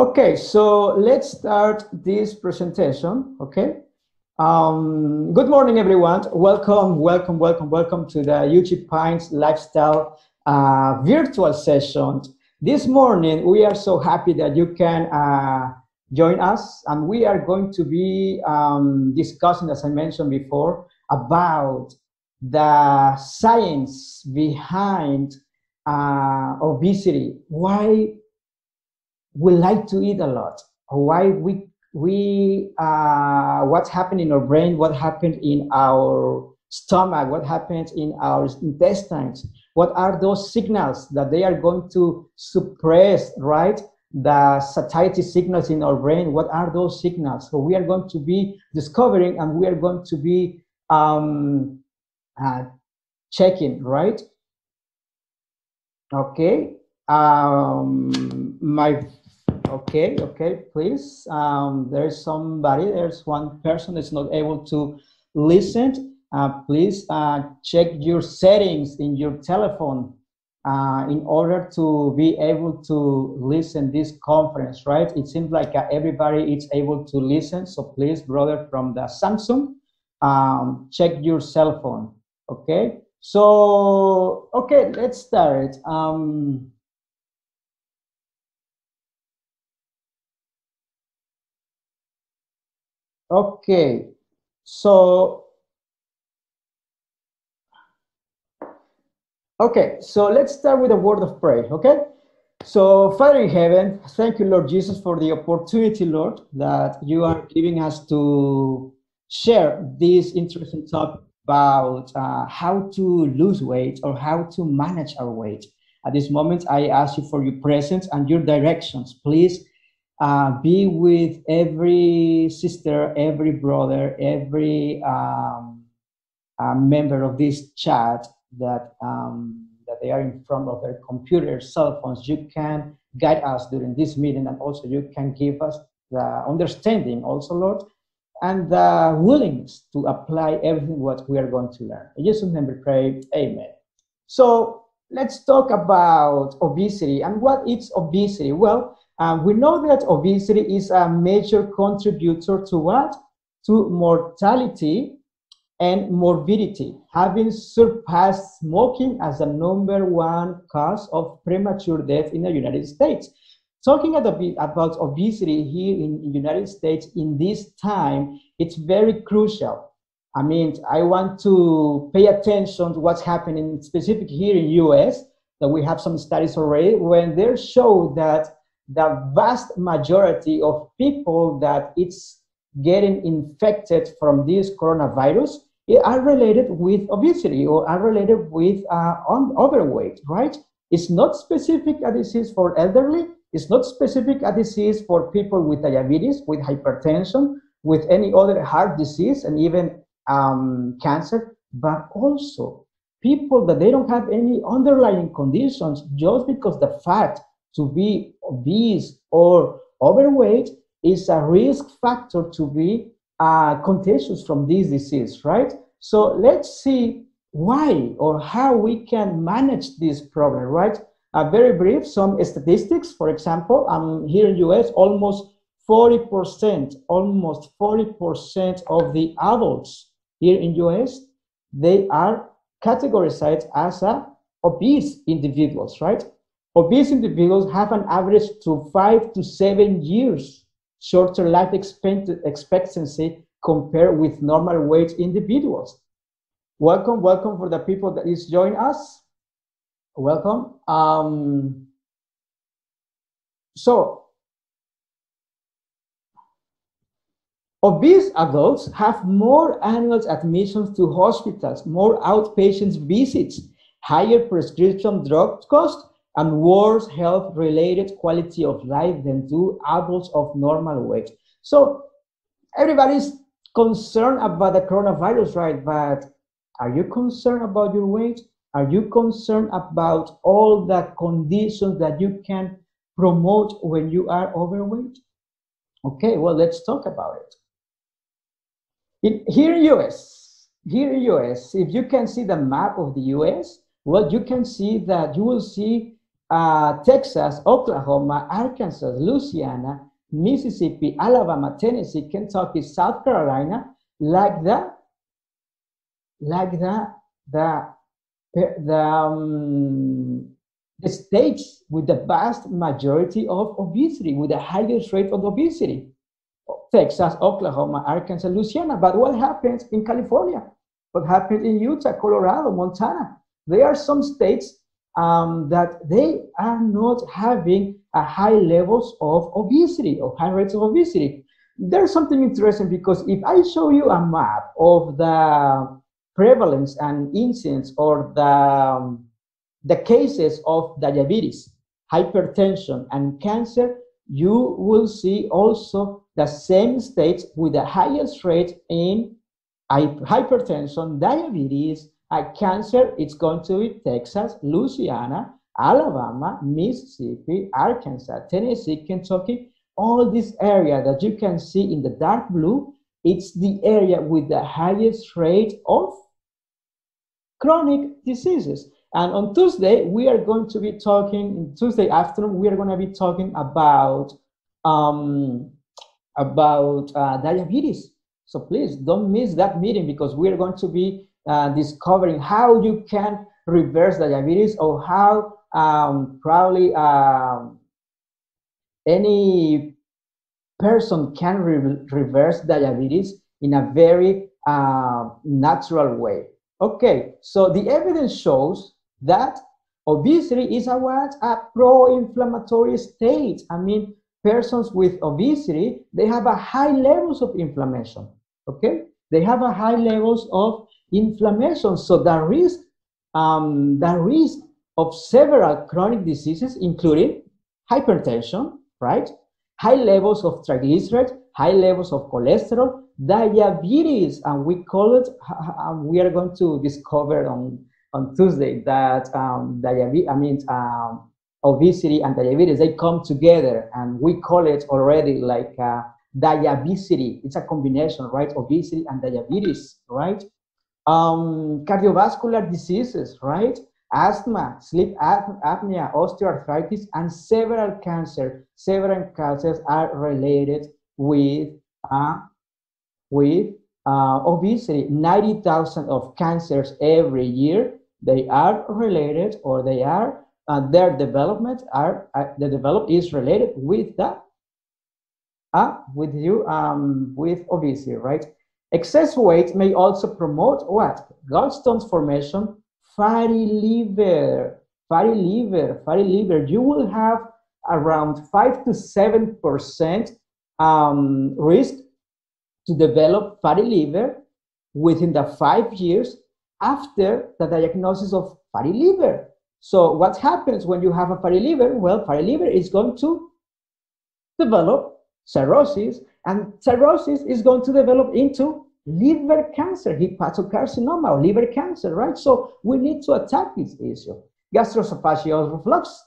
Okay, so let's start this presentation, okay? Good morning, everyone. Welcome to the UG Pines Lifestyle virtual session. This morning, we are so happy that you can join us, and we are going to be discussing, as I mentioned before, about the science behind obesity. Why we like to eat a lot, why we what's happened in our brain, what happened in our stomach, what happens in our intestines, what are those signals that they are going to suppress, right? The satiety signals in our brain, what are those signals? So we are going to be discovering, and we are going to be uh, checking, right? Okay. My Okay, please. There's somebody, there's one person that's not able to listen. Please check your settings in your telephone in order to be able to listen this conference, right? It seems like everybody is able to listen. So please, brother from the Samsung, check your cell phone, okay? So, okay, let's start. Okay, so so let's start with a word of prayer. Okay, so Father in heaven, thank you, Lord Jesus, for the opportunity, Lord, that you are giving us to share this interesting topic about how to lose weight or how to manage our weight. At this moment, I ask you for your presence and your directions. Please be with every sister, every brother, every member of this chat that they are in front of their computers, cell phones. You can guide us during this meeting, and also you can give us the understanding, also, Lord, and the willingness to apply everything what we are going to learn. In Jesus' name we pray, amen. So let's talk about obesity. And what is obesity? Well, we know that obesity is a major contributor to what? To mortality and morbidity, having surpassed smoking as the number one cause of premature death in the United States. Talking about obesity here in the United States in this time, it's very crucial. I mean, I want to pay attention to what's happening specific here in US, that we have some studies already, when they show that the vast majority of people that it's getting infected from this coronavirus are related with obesity or are related with overweight, right? It's not specific a disease for elderly. It's not specific a disease for people with diabetes, with hypertension, with any other heart disease, and even cancer, but also people that they don't have any underlying conditions. Just because the fact to be obese or overweight is a risk factor to be contagious from this disease, right? So let's see why or how we can manage this problem, right? Very brief, some statistics. For example, here in US, almost 40% of the adults here in US, they are categorized as obese individuals, right? Obese individuals have an average to 5 to 7 years shorter life expectancy compared with normal weight individuals. Welcome for the people that is joining us. Welcome. So, obese adults have more annual admissions to hospitals, more outpatient visits, higher prescription drug costs, and worse health-related quality of life than do adults of normal weight. So everybody's concerned about the coronavirus, right? But are you concerned about your weight? Are you concerned about all the conditions that you can promote when you are overweight? Okay, well, let's talk about it. Here in US, if you can see the map of the US, well, you can see that you will see Texas, Oklahoma, Arkansas, Louisiana, Mississippi, Alabama, Tennessee, Kentucky, South Carolina, like the the states with the vast majority of obesity, with the highest rate of obesity. Texas, Oklahoma, Arkansas, Louisiana. But what happens in California? What happens in Utah, Colorado, Montana? There are some states that they are not having a high levels of obesity or high rates of obesity. There's something interesting because if I show you a map of the prevalence and incidence or the cases of diabetes, hypertension, and cancer, you will see also the same states with the highest rate in hypertension, diabetes, cancer. It's going to be Texas, Louisiana, Alabama, Mississippi, Arkansas, Tennessee, Kentucky. All this area that you can see in the dark blue, it's the area with the highest rate of chronic diseases. And on Tuesday, we are going to be talking, Tuesday afternoon, we are going to be talking about diabetes. So please don't miss that meeting because we are going to be discovering how you can reverse diabetes or how probably any person can reverse diabetes in a very natural way. Okay, so the evidence shows that obesity is a pro-inflammatory state. I mean, persons with obesity, they have a high levels of inflammation. Okay, they have a high levels of inflammation. So the risk of several chronic diseases, including hypertension, right? High levels of triglycerides, high levels of cholesterol, diabetes, and we call it, we are going to discover on Tuesday that obesity and diabetes, they come together, and we call it already like diabesity. It's a combination, right? Obesity and diabetes, right? Cardiovascular diseases, right? Asthma, sleep apnea, osteoarthritis, and several cancers. Several cancers are related with obesity. 90,000 of cancers every year. They are related, or they are their development are the develop is related with that with obesity, right? Excess weight may also promote what? Gallstones formation, fatty liver. You will have around 5 to 7% risk to develop fatty liver within the 5 years after the diagnosis of fatty liver. So what happens when you have a fatty liver? Well, fatty liver is going to develop cirrhosis, and cirrhosis is going to develop into liver cancer, hepatocarcinoma, or liver cancer, right? So we need to attack this issue. Gastroesophageal reflux,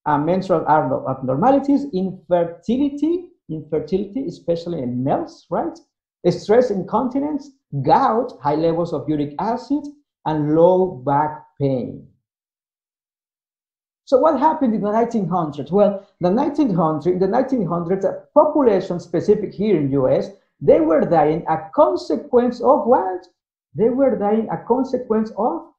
menstrual abnormalities, infertility, especially in males, right? Stress incontinence, gout, high levels of uric acid, and low back pain. So what happened in the 1900s? Well, in the 1900s, a population specific here in US, they were dying a consequence of what? They were dying a consequence of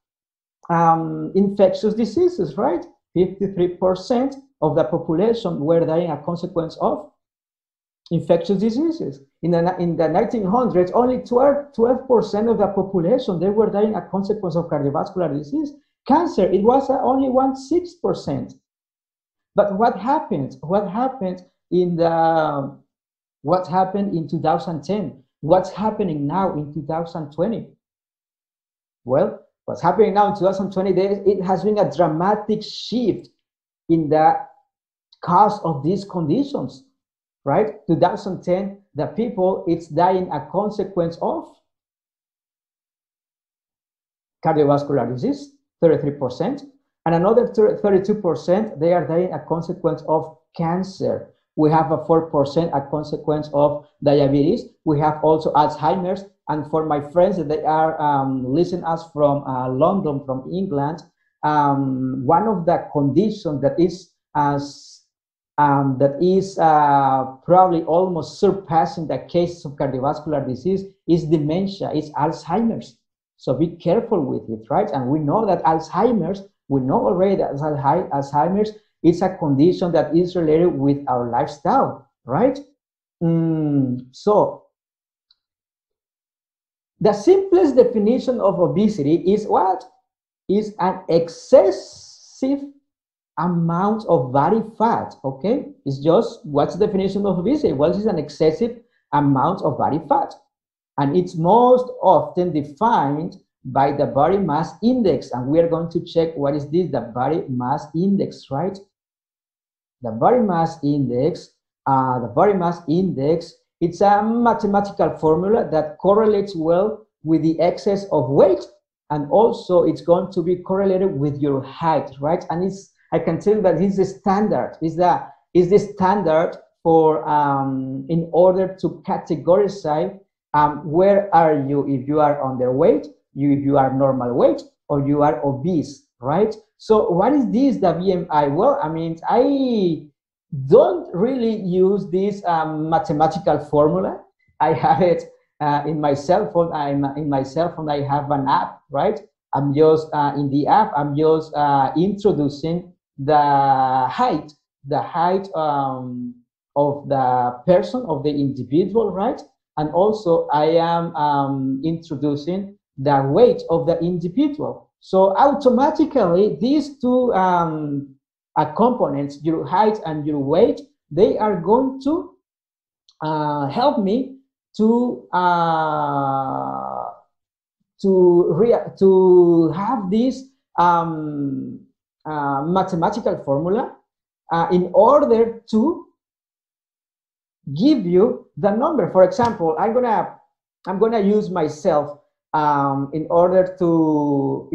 infectious diseases, right? 53% of the population were dying a consequence of infectious diseases. In the 1900s, only 12% of the population, they were dying a consequence of cardiovascular disease. Cancer, it was only 6%. But what happened? What happened in 2010? What's happening now in 2020? Well, what's happening now in 2020, it has been a dramatic shift in the cause of these conditions, right? 2010, the people, it's dying a consequence of cardiovascular disease, 33%, and another 32%, they are dying a consequence of cancer. We have a 4% a consequence of diabetes. We have also Alzheimer's. And for my friends that they are listening us from London, from England, one of the conditions that is probably almost surpassing the cases of cardiovascular disease is dementia, is Alzheimer's. So be careful with it, right? And we know that we know already that Alzheimer's is a condition that is related with our lifestyle, right? So the simplest definition of obesity is what? Is an excessive amount of body fat, okay? It's just, what's the definition of obesity? Well, it's an excessive amount of body fat. And it's most often defined by the body mass index. And we are going to check what is this, the body mass index, right? The body mass index, it's a mathematical formula that correlates well with the excess of weight, and also it's going to be correlated with your height, right? And I can tell you that this is the standard, is the standard for in order to categorize where are you, if you are underweight, if you are normal weight, or you are obese, right? So what is this, the BMI? Well, I mean, I don't really use this mathematical formula. I have it in my cell phone. In my cell phone, I have an app, right? I'm just in the app, I'm just introducing the height of the person, of the individual, right? And also I am introducing the weight of the individual. So automatically these two components, your height and your weight, they are going to help me to have this mathematical formula in order to give you the number. For example, I'm gonna use myself in order to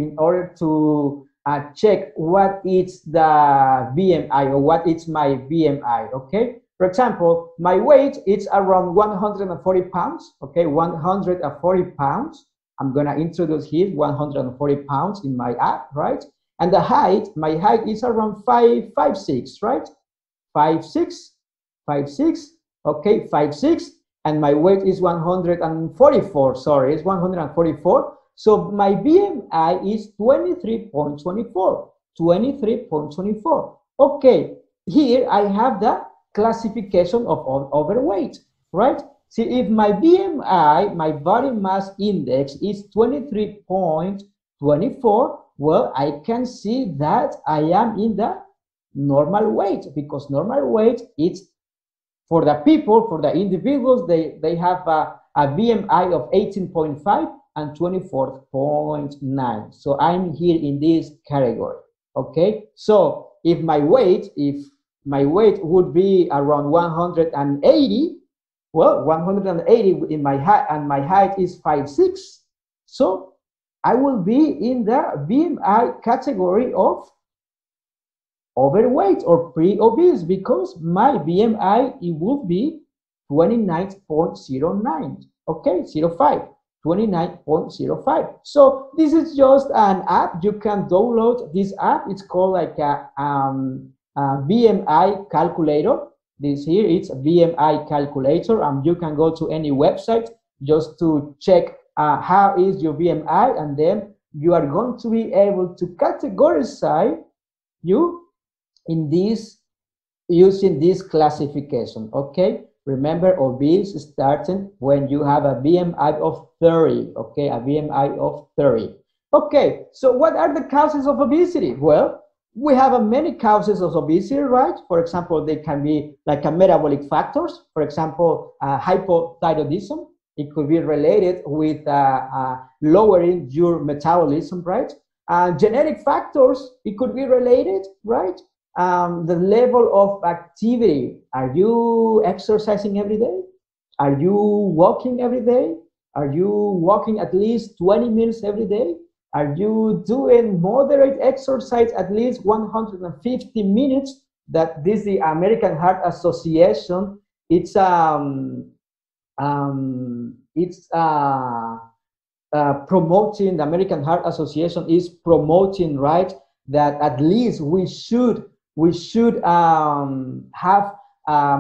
check what is the BMI, or what is my BMI. Okay, for example, my weight is around 140 pounds. Okay, 140 pounds. I'm gonna introduce here 140 pounds in my app, right? And the height, my height is around 5'6", right? 5'6", 5'6", okay, 5'6", and my weight is 144. Sorry, it's 144. So my BMI is 23.24. 23.24. Okay, here I have the classification of overweight, right? See, if my BMI, my body mass index, is 23.24, well, I can see that I am in the normal weight, because normal weight is for the people, for the individuals, they have a BMI of 18.5 and 24.9. So I'm here in this category. Okay, so if my weight would be around 180, well, 180 in my height, and my height is 5'6", so I will be in the BMI category of overweight or pre-obese, because my BMI, it would be 29.09. Okay, 05, 29.05. So this is just an app. You can download this app. It's called like a BMI calculator. This here, it's a BMI calculator, and you can go to any website just to check how is your BMI, and then you are going to be able to categorize you in this, using this classification. Okay, remember, obese starting when you have a BMI of 30. Okay, a BMI of 30. Okay, so what are the causes of obesity? Well, we have many causes of obesity, right? For example, they can be like a metabolic factors. For example, hypothyroidism. It could be related with lowering your metabolism, right? Genetic factors, it could be related, right? The level of activity. Are you exercising every day? Are you walking every day? Are you walking at least 20 minutes every day? Are you doing moderate exercise at least 150 minutes? That this is the American Heart Association. It's promoting, the American Heart Association is promoting, right, that at least we should have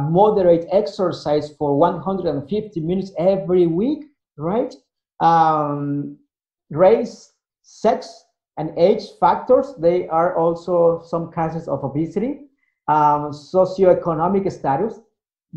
moderate exercise for 150 minutes every week, right? Um, Race, sex, and age factors, they are also some causes of obesity. Socioeconomic status,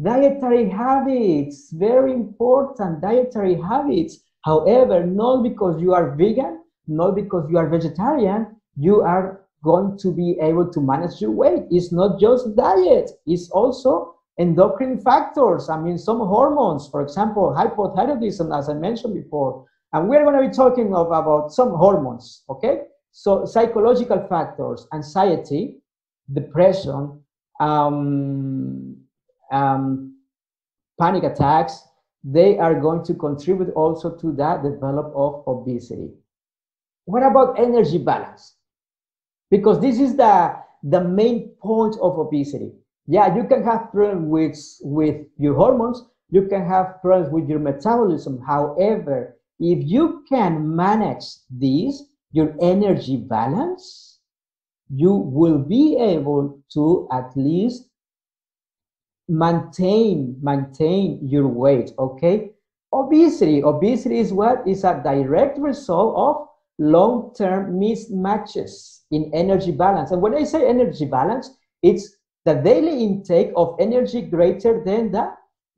dietary habits, very important, dietary habits. However, not because you are vegan, not because you are vegetarian, you are going to be able to manage your weight. It's not just diet, it's also endocrine factors. I mean, some hormones, for example, hypothyroidism, as I mentioned before. And we're going to be talking about some hormones, okay? So psychological factors, anxiety, depression, um, um, panic attacks, they are going to contribute also to that develop of obesity. What about energy balance? Because this is the main point of obesity. Yeah, you can have problems with your hormones, you can have problems with your metabolism. However, if you can manage this, your energy balance, you will be able to at least maintain your weight. Okay, obesity is what is a direct result of long-term mismatches in energy balance. And when I say energy balance, it's the daily intake of energy greater than the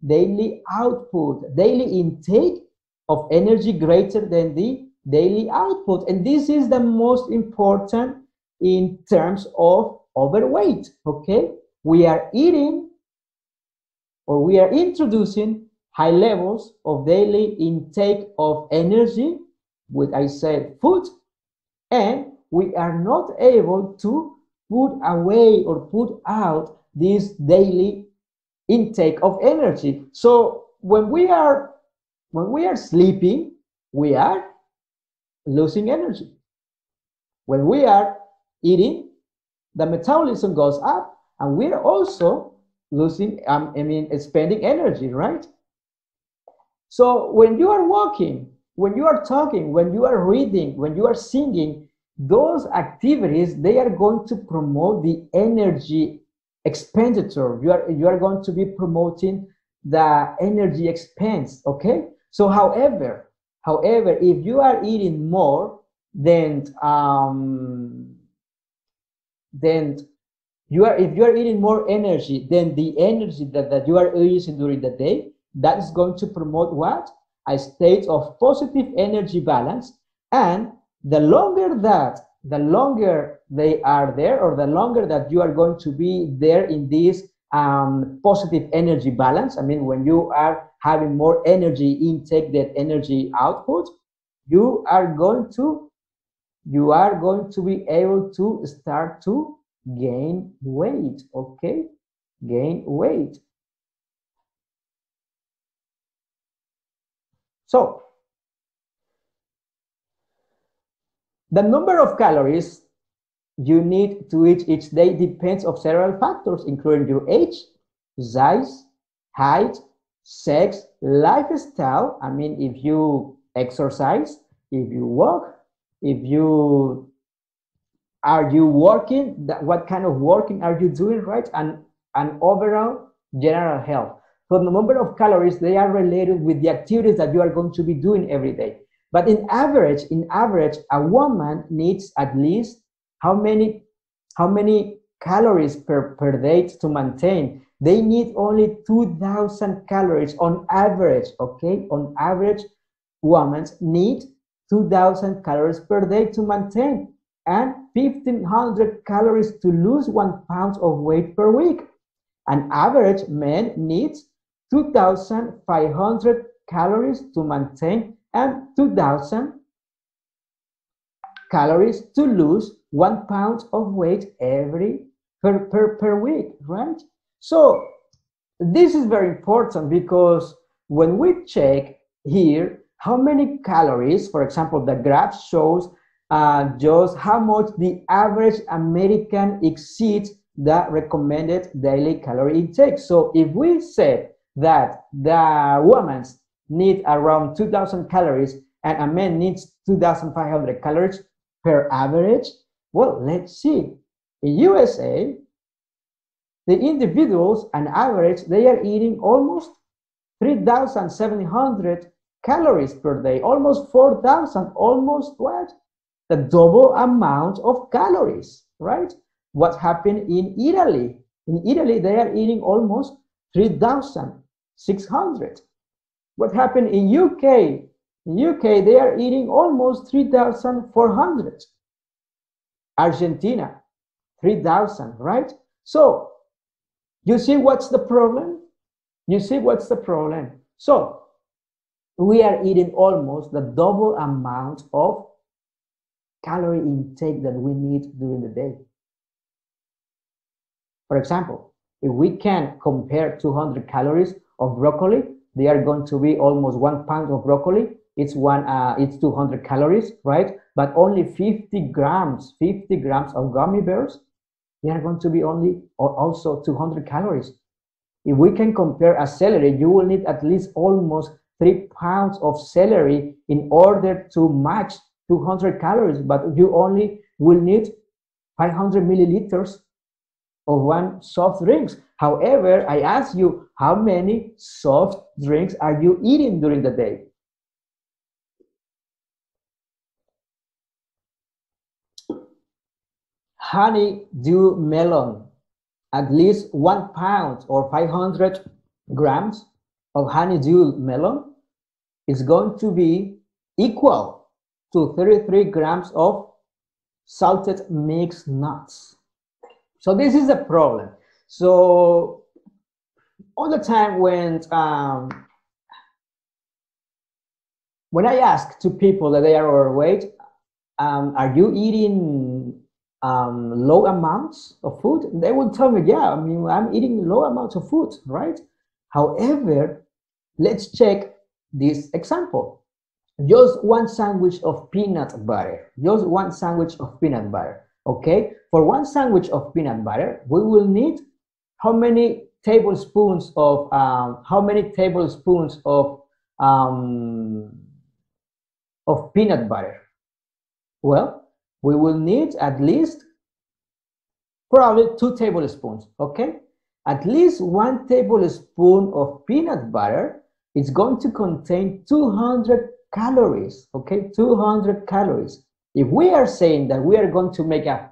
daily output, daily intake of energy greater than the daily output. And this is the most important in terms of overweight. Okay, we are eating, or we are introducing high levels of daily intake of energy with, I said, food, and we are not able to put away or put out this daily intake of energy. So when we are sleeping, we are losing energy. When we are eating, the metabolism goes up, and we're also losing, spending energy, right? So when you are walking, when you are talking, when you are reading, when you are singing, those activities, they are going to promote the energy expenditure. You are going to be promoting the energy expense. Okay. So however, if you are eating more, then if you are eating more energy than the energy that you are using during the day, that is going to promote what? A state of positive energy balance. And the longer they are there, or the longer that you are going to be there in this positive energy balance, I mean, when you are having more energy intake than energy output, you are going to be able to start to gain weight. Okay, gain weight. So the number of calories you need to eat each day depends on several factors, including your age, size, height, sex, lifestyle. I mean, if you exercise, if you walk, if you are you working, what kind of working are you doing, right? And overall general health. So the number of calories, they are related with the activities that you are going to be doing every day. But in average, a woman needs at least how many calories per day to maintain? They need only 2,000 calories on average. Okay, on average, women need 2,000 calories per day to maintain, and 1,500 calories to lose 1 pound of weight per week. An average man needs 2,500 calories to maintain, and 2,000 calories to lose 1 pound of weight per week, right? So this is very important, because when we check here how many calories, for example, the graph shows just how much the average American exceeds the recommended daily calorie intake. So if we said that the women need around 2,000 calories and a man needs 2,500 calories per average, Well, let's see. In USA, the individuals, on average, they are eating almost 3,700 calories per day, almost 4,000, almost what? The double amount of calories, right? What happened in Italy? In Italy, they are eating almost 3,600. What happened in UK? In UK, they are eating almost 3,400. Argentina, 3,000, right? So you see what's the problem? You see what's the problem? So we are eating almost the double amount of calorie intake that we need during the day. For example, if we can compare 200 calories of broccoli, they are going to be almost 1 pound of broccoli. It's 200 calories, right? But only 50 grams of gummy bears, they are going to be only also 200 calories. If we can compare a celery, you will need at least almost 3 pounds of celery in order to match 200 calories, but you only will need 500 milliliters of one soft drinks. However, I ask you, how many soft drinks are you eating during the day? Honeydew melon, at least 1 pound or 500 grams of honeydew melon is going to be equal to 33 grams of salted mixed nuts. So this is a problem. So all the time when I ask to people that they are overweight, are you eating low amounts of food? They will tell me, yeah, I mean, I'm eating low amounts of food, right? However, let's check this example. Just one sandwich of peanut butter. Just one sandwich of peanut butter. Okay, for one sandwich of peanut butter, we will need how many tablespoons of peanut butter? Well, we will need at least probably 2 tablespoons. Okay, at least 1 tablespoon of peanut butter is going to contain 200 calories. Okay, 200 calories. If we are saying that we are going to make a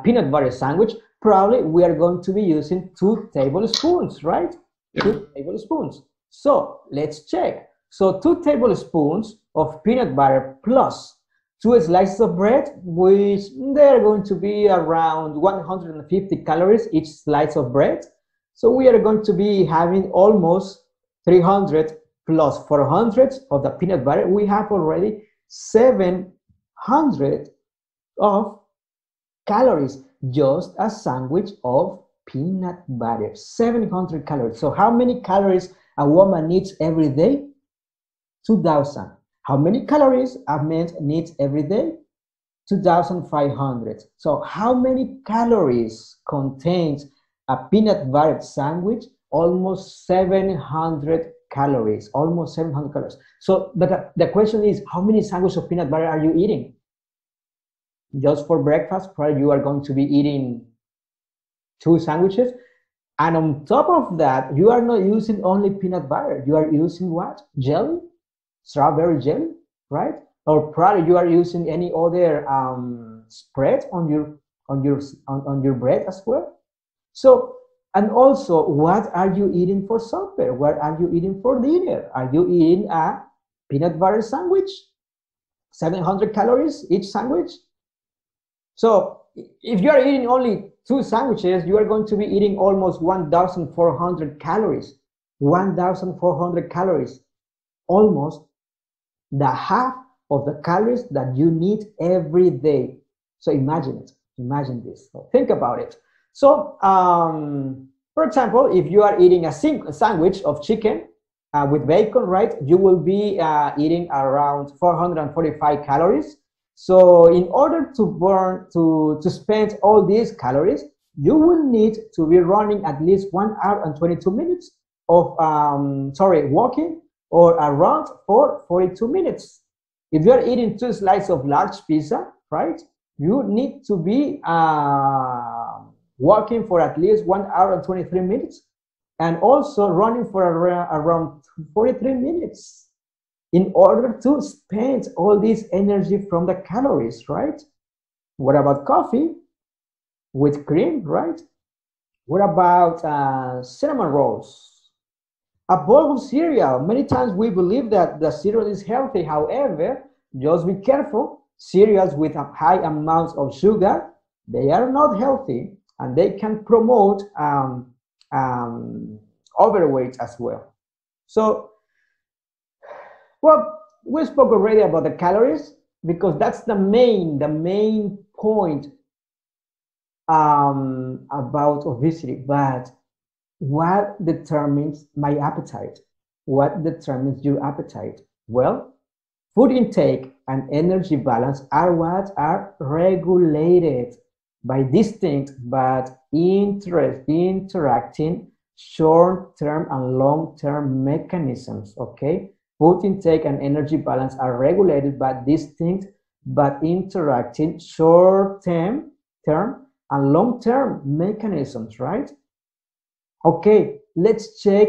peanut butter sandwich, probably we are going to be using 2 tablespoons, right? Yeah. 2 tablespoons. So let's check. So 2 tablespoons of peanut butter plus 2 slices of bread, which they're going to be around 150 calories each slice of bread. So we are going to be having almost 300 plus 400 of the peanut butter. We have already 700 of calories, just a sandwich of peanut butter. 700 calories. So how many calories a woman needs every day? 2,000. How many calories a man needs every day? 2,500. So how many calories contains a peanut butter sandwich? Almost 700 calories. Almost 700 calories. So but the question is, how many sandwiches of peanut butter are you eating? Just for breakfast, probably you are going to be eating 2 sandwiches. And on top of that, you are not using only peanut butter. You are using what? Jelly? Strawberry jelly, right? Or probably you are using any other spread on your bread as well. So, and also, what are you eating for supper? What are you eating for dinner? Are you eating a peanut butter sandwich? 700 calories each sandwich? So if you are eating only 2 sandwiches, you are going to be eating almost 1,400 calories. 1,400 calories. Almost the half of the calories that you need every day. So imagine it. Imagine this. So think about it. So, for example, if you are eating a sandwich of chicken with bacon, right, you will be eating around 445 calories. So in order to spend all these calories, you will need to be running at least 1 hour and 22 minutes of walking, or around for 42 minutes. If you are eating 2 slices of large pizza, right, you need to be walking for at least 1 hour and 23 minutes, and also running for around 43 minutes in order to spend all this energy from the calories, right? What about coffee with cream, right? What about cinnamon rolls? A bowl of cereal. Many times we believe that the cereal is healthy. However, just be careful. Cereals with a high amounts of sugar, they are not healthy, and they can promote um, overweight as well. So, well, we spoke already about the calories because that's the main point about obesity. But what determines my appetite? What determines your appetite? Well, food intake and energy balance are what are regulated by distinct but interacting short-term and long-term mechanisms. Okay, food intake and energy balance are regulated by distinct but interacting short-term and long-term mechanisms, right? Okay, let's check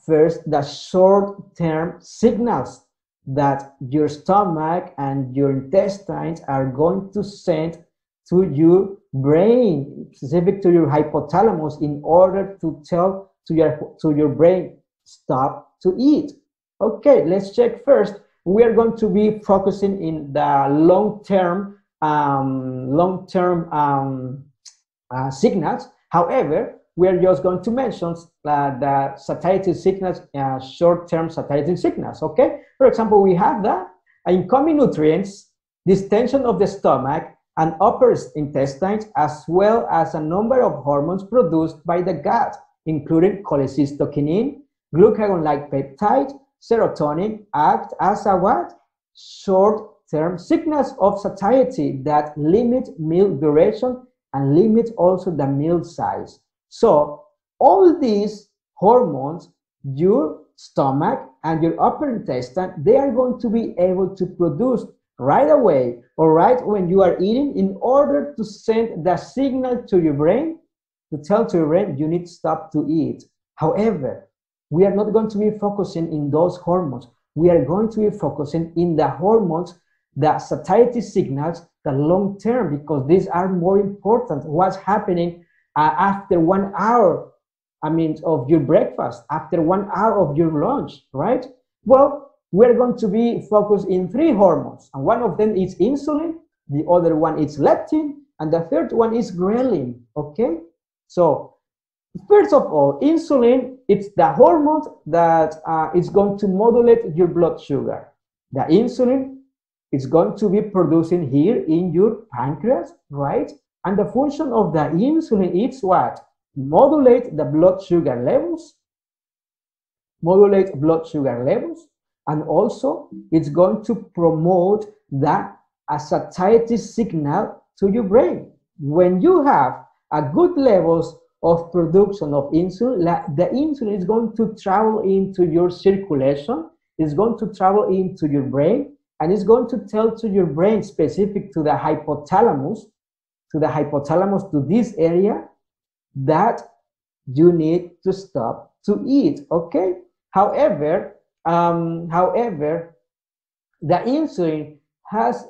first the short-term signals that your stomach and your intestines are going to send to your brain, specific to your hypothalamus, in order to tell to your brain, stop to eat. Okay, let's check first. We are going to be focusing in the long-term signals. However, we are just going to mention the satiety signals, short-term satiety signals, okay? For example, we have the incoming nutrients, distension of the stomach and upper intestines, as well as a number of hormones produced by the gut, including cholecystokinin, glucagon-like peptide, serotonin, act as a what? Short-term signals of satiety that limit meal duration and limit also the meal size. So all these hormones, your stomach and your upper intestine, they are going to be able to produce right away or right when you are eating, in order to send the signal to your brain, to tell to your brain you need to stop to eat. However, we are not going to be focusing in those hormones. We are going to be focusing in the hormones, the satiety signals, the long term, because these are more important. What's happening after 1 hour, of your breakfast, after 1 hour of your lunch, right? Well, we're going to be focused in three hormones, and one of them is insulin, the other one is leptin, and the third one is ghrelin, okay? So, first of all, insulin, it's the hormone that is going to modulate your blood sugar. The insulin is going to be producing here in your pancreas, right? And the function of the insulin is what? Modulate the blood sugar levels, and also it's going to promote the satiety signal to your brain. When you have a good levels of production of insulin, the insulin is going to travel into your circulation, is going to travel into your brain, and it's going to tell to your brain, specific to the hypothalamus, to this area, that you need to stop to eat, okay? However, the insulin has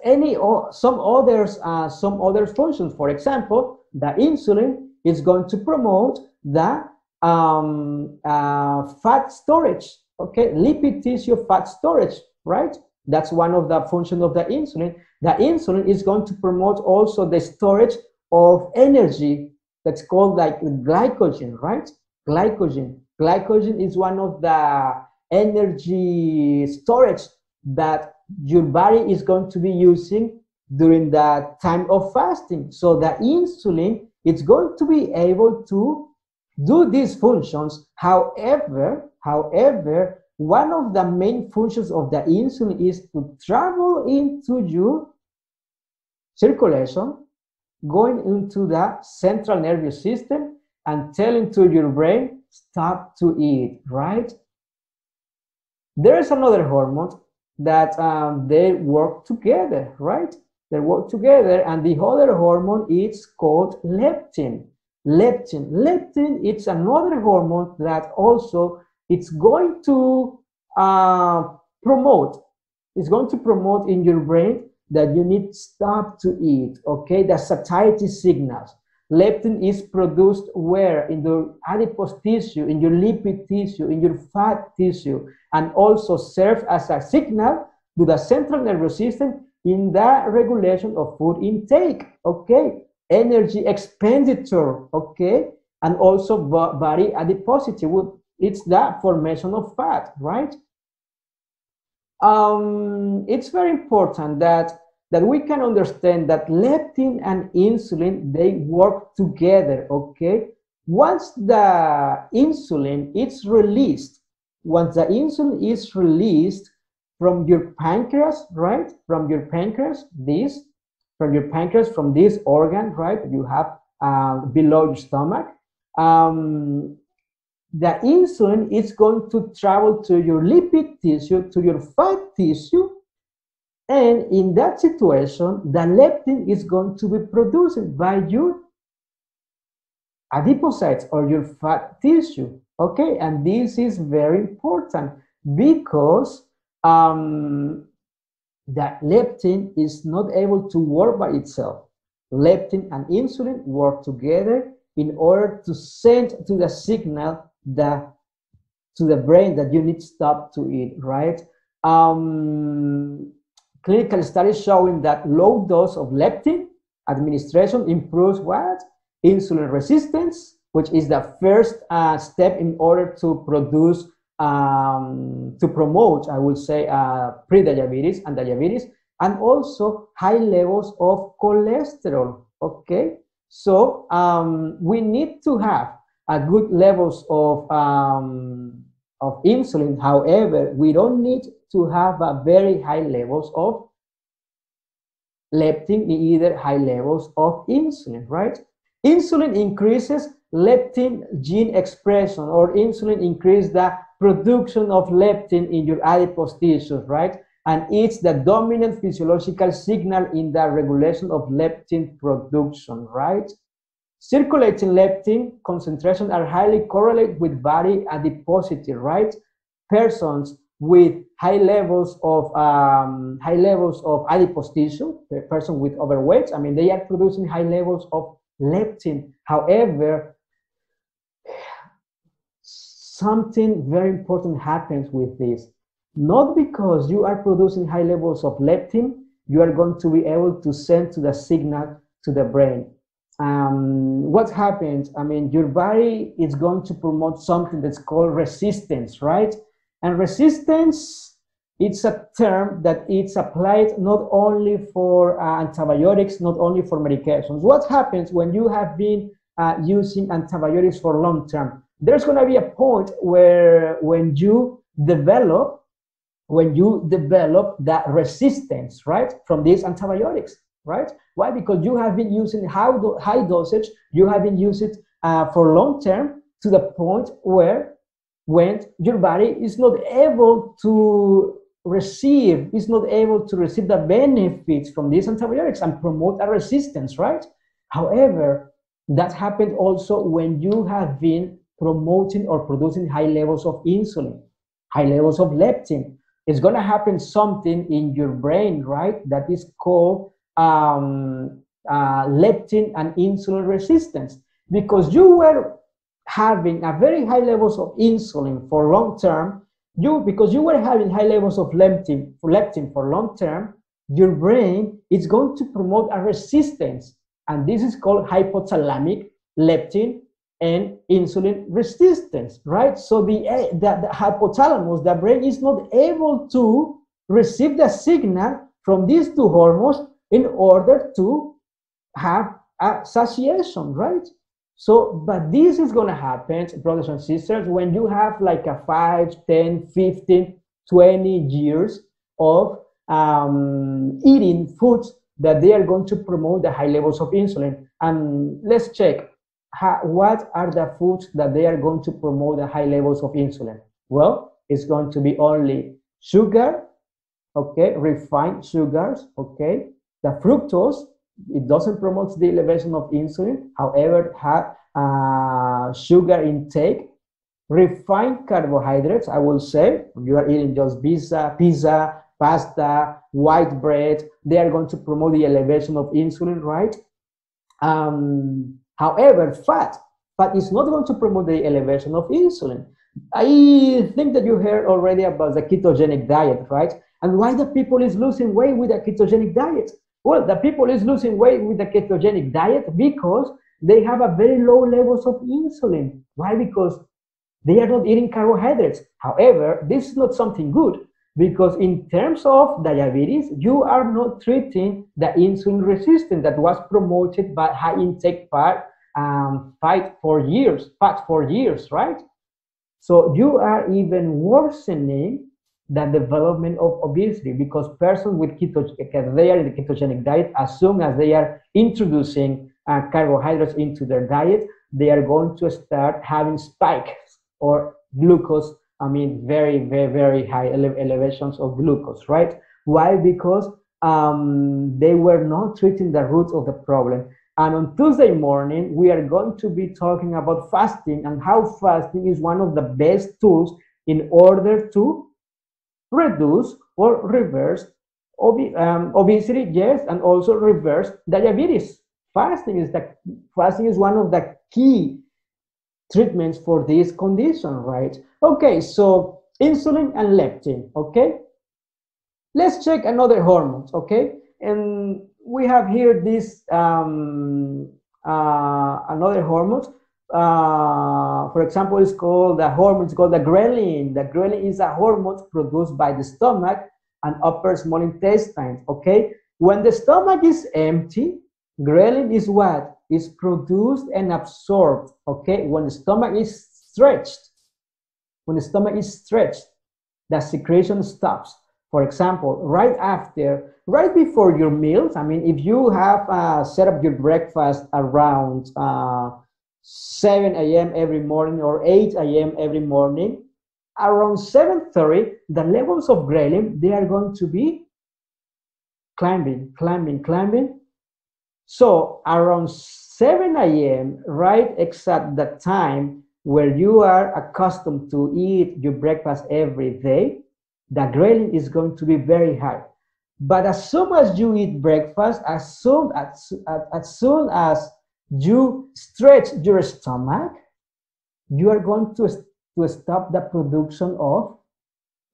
some other functions. For example, the insulin is going to promote the fat storage, okay? Lipid tissue fat storage, right? That's one of the functions of the insulin. The insulin is going to promote also the storage of energy, that's called like glycogen, right? Glycogen is one of the energy storage that your body is going to be using during the time of fasting. So the insulin, it's going to be able to do these functions. However, one of the main functions of the insulin is to travel into your circulation, going into the central nervous system and telling to your brain, stop to eat, right? There is another hormone that they work together, right? They work together, and the other hormone is called leptin. Leptin, it's another hormone that also it's going to promote. It's going to promote in your brain that you need to stop to eat. Okay, the satiety signals. Leptin is produced where? In the adipose tissue, in your lipid tissue, in your fat tissue, and also serves as a signal to the central nervous system in the regulation of food intake, okay? Energy expenditure, okay? And also body adiposity, it's the formation of fat, right? It's very important that we can understand that leptin and insulin, they work together, okay? Once the insulin is released, once the insulin is released from your pancreas, right? From your pancreas, from this organ, right? You have below your stomach. The insulin is going to travel to your lipid tissue, to your fat tissue, and in that situation, the leptin is going to be produced by your adipocytes or your fat tissue. Okay, and this is very important because that leptin is not able to work by itself. Leptin and insulin work together in order to send to the signal to the brain that you need to stop to eat, right? Clinical studies showing that low dose of leptin administration improves what? Insulin resistance, which is the first step in order to produce, to promote, I would say, pre-diabetes and diabetes, and also high levels of cholesterol, okay? So we need to have a good levels of insulin. However, we don't need to have a very high levels of leptin, either high levels of insulin, right? Insulin increases leptin gene expression, or insulin increases the production of leptin in your adipose tissues, right? And it's the dominant physiological signal in the regulation of leptin production, right? Circulating leptin concentration are highly correlated with body adiposity, right? Persons with high levels of adipose tissue, the person with overweight, I mean, they are producing high levels of leptin. However, something very important happens with this. Not because you are producing high levels of leptin, you are going to be able to send to the signal to the brain. What happens? I mean, your body is going to promote something that's called resistance, right? And resistance, it's a term that it's applied not only for antibiotics, not only for medications. What happens when you have been using antibiotics for long term? There's going to be a point where when you develop that resistance, right, from these antibiotics, right? Why? Because you have been using high dosage, you have been using it for long term, to the point where when your body is not able to receive the benefits from these antibiotics and promote a resistance, right? However, that happened also when you have been promoting or producing high levels of insulin, high levels of leptin. It's going to happen something in your brain, right? That is called leptin and insulin resistance, because you were having a very high levels of insulin for long term. Because you were having high levels of leptin for long term, your brain is going to promote a resistance, and this is called hypothalamic leptin and insulin resistance, right? So the hypothalamus, the brain, is not able to receive the signal from these two hormones in order to have a satiation, right? So, but this is going to happen, brothers and sisters, when you have like a 5, 10, 15, 20 years of eating foods that they are going to promote the high levels of insulin. And let's check what are the foods that they are going to promote the high levels of insulin. Well, it's going to be only sugar, okay, refined sugars, okay, The fructose, it doesn't promote the elevation of insulin. However, sugar intake, refined carbohydrates, I will say, you are eating just pizza, pasta, white bread, they are going to promote the elevation of insulin, right? However, fat is not going to promote the elevation of insulin. I think that you heard already about the ketogenic diet, right? And why the people is losing weight with a ketogenic diet? Well, the people is losing weight with the ketogenic diet because they have a very low levels of insulin. Why? Because they are not eating carbohydrates. However, this is not something good because in terms of diabetes, you are not treating the insulin resistance that was promoted by high intake fat for years, right? So you are even worsening the development of obesity because persons with they are in the ketogenic diet, as soon as they are introducing carbohydrates into their diet, they are going to start having spikes or glucose. I mean, very, very, very high elevations of glucose, right? Why? Because they were not treating the root of the problem. And on Tuesday morning, we are going to be talking about fasting and how fasting is one of the best tools in order to reduce or reverse obesity, yes, and also reverse diabetes. Fasting is one of the key treatments for this condition, right? Okay, so insulin and leptin, okay? Let's check another hormones, okay? And we have here this another hormones. For example, it's called the ghrelin. The ghrelin is a hormone produced by the stomach and upper small intestine, okay? When the stomach is empty, ghrelin is what? Is produced and absorbed, okay? When the stomach is stretched, the secretion stops. For example, right before your meals, I mean, if you have set up your breakfast around 7 a.m. every morning or 8 a.m. every morning, around 7:30, the levels of ghrelin, they are going to be climbing. So around 7 a.m., right exact the time where you are accustomed to eat your breakfast every day, the ghrelin is going to be very high. But as soon as you eat breakfast, as soon as you stretch your stomach, you are going to stop the production of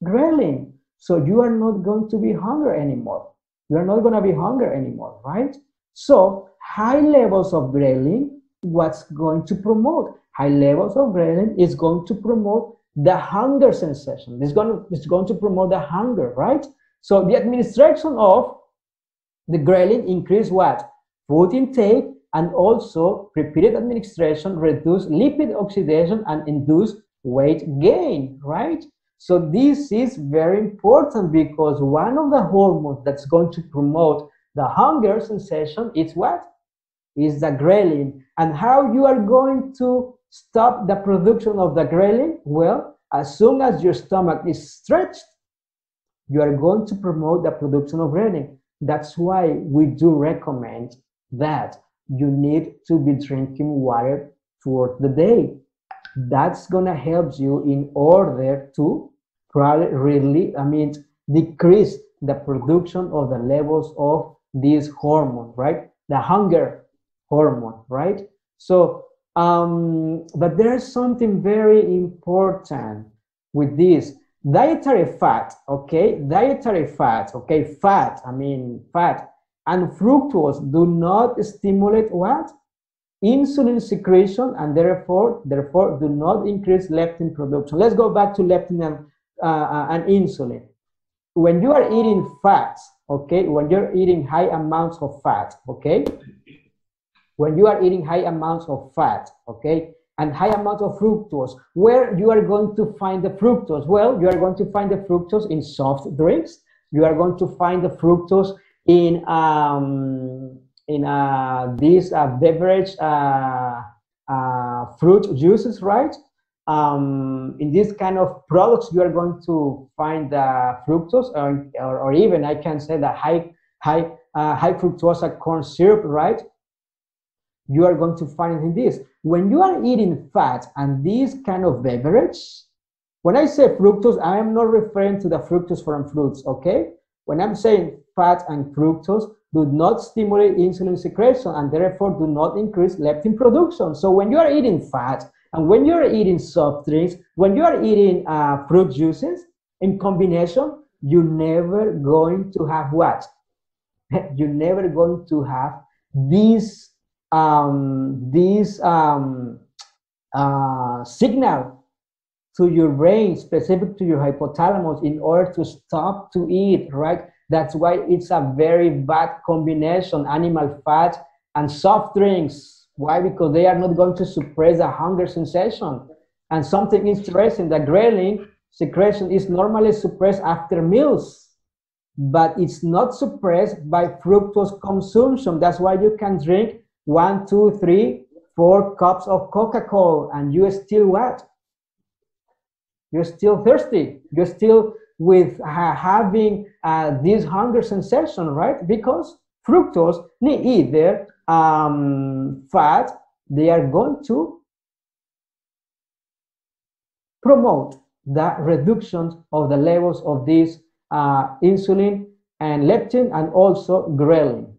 ghrelin. So you are not going to be hungry anymore. You are not going to be hungry anymore, right? So high levels of ghrelin, what's going to promote? High levels of ghrelin is going to promote the hunger sensation. It's going to promote the hunger, right? So the administration of the ghrelin increase what? Food intake, and also repeated administration reduce lipid oxidation and induce weight gain, right? So this is very important because one of the hormones that's going to promote the hunger sensation is what? Is the ghrelin. And how you are going to stop the production of the ghrelin? Well, as soon as your stomach is stretched, you are going to promote the production of ghrelin. That's why we do recommend that you need to be drinking water throughout the day. That's gonna help you in order to probably decrease the production of the levels of this hormone, right? The hunger hormone, right? So, but there's something very important with this. Dietary fat, okay? Fat and fructose do not stimulate what? Insulin secretion, and therefore do not increase leptin production. Let's go back to leptin and insulin. When you are eating fats, okay, when you're eating high amounts of fat, okay, when you are eating high amounts of fat, okay, and high amounts of fructose, where you are going to find the fructose? Well, you are going to find the fructose in soft drinks. You are going to find the fructose in these beverage fruit juices, right? In this kind of products, you are going to find the fructose, or even I can say the high high fructose corn syrup, right? You are going to find it in this. When you are eating fat and this kind of beverage, when I say fructose, I am not referring to the fructose from fruits, okay? When I'm saying fat and fructose do not stimulate insulin secretion and therefore do not increase leptin production. So when you are eating fat and when you are eating soft drinks, when you are eating fruit juices in combination, you're never going to have what? You're never going to have this signal to your brain, specific to your hypothalamus, in order to stop to eat, right? That's why it's a very bad combination, animal fat and soft drinks. Why? Because they are not going to suppress the hunger sensation. And something interesting, the ghrelin secretion is normally suppressed after meals, but it's not suppressed by fructose consumption. That's why you can drink 1, 2, 3, 4 cups of Coca-Cola and you still what? You're still thirsty. You're still with having this hunger sensation, right? Because fructose, neither fat, they are going to promote the reduction of the levels of this insulin and leptin and also ghrelin.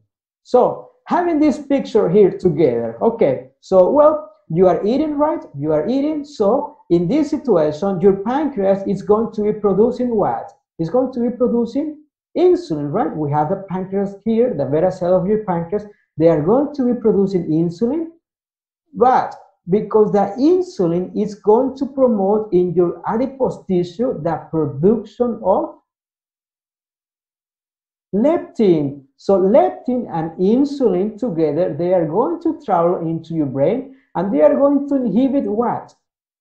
So having this picture here together, okay, so well, you are eating, right? You are eating. So in this situation, your pancreas is going to be producing what? It's going to be producing insulin, right? We have the pancreas here, the beta cell of your pancreas. They are going to be producing insulin, but because the insulin is going to promote in your adipose tissue the production of leptin. So leptin and insulin together, they are going to travel into your brain and they are going to inhibit what?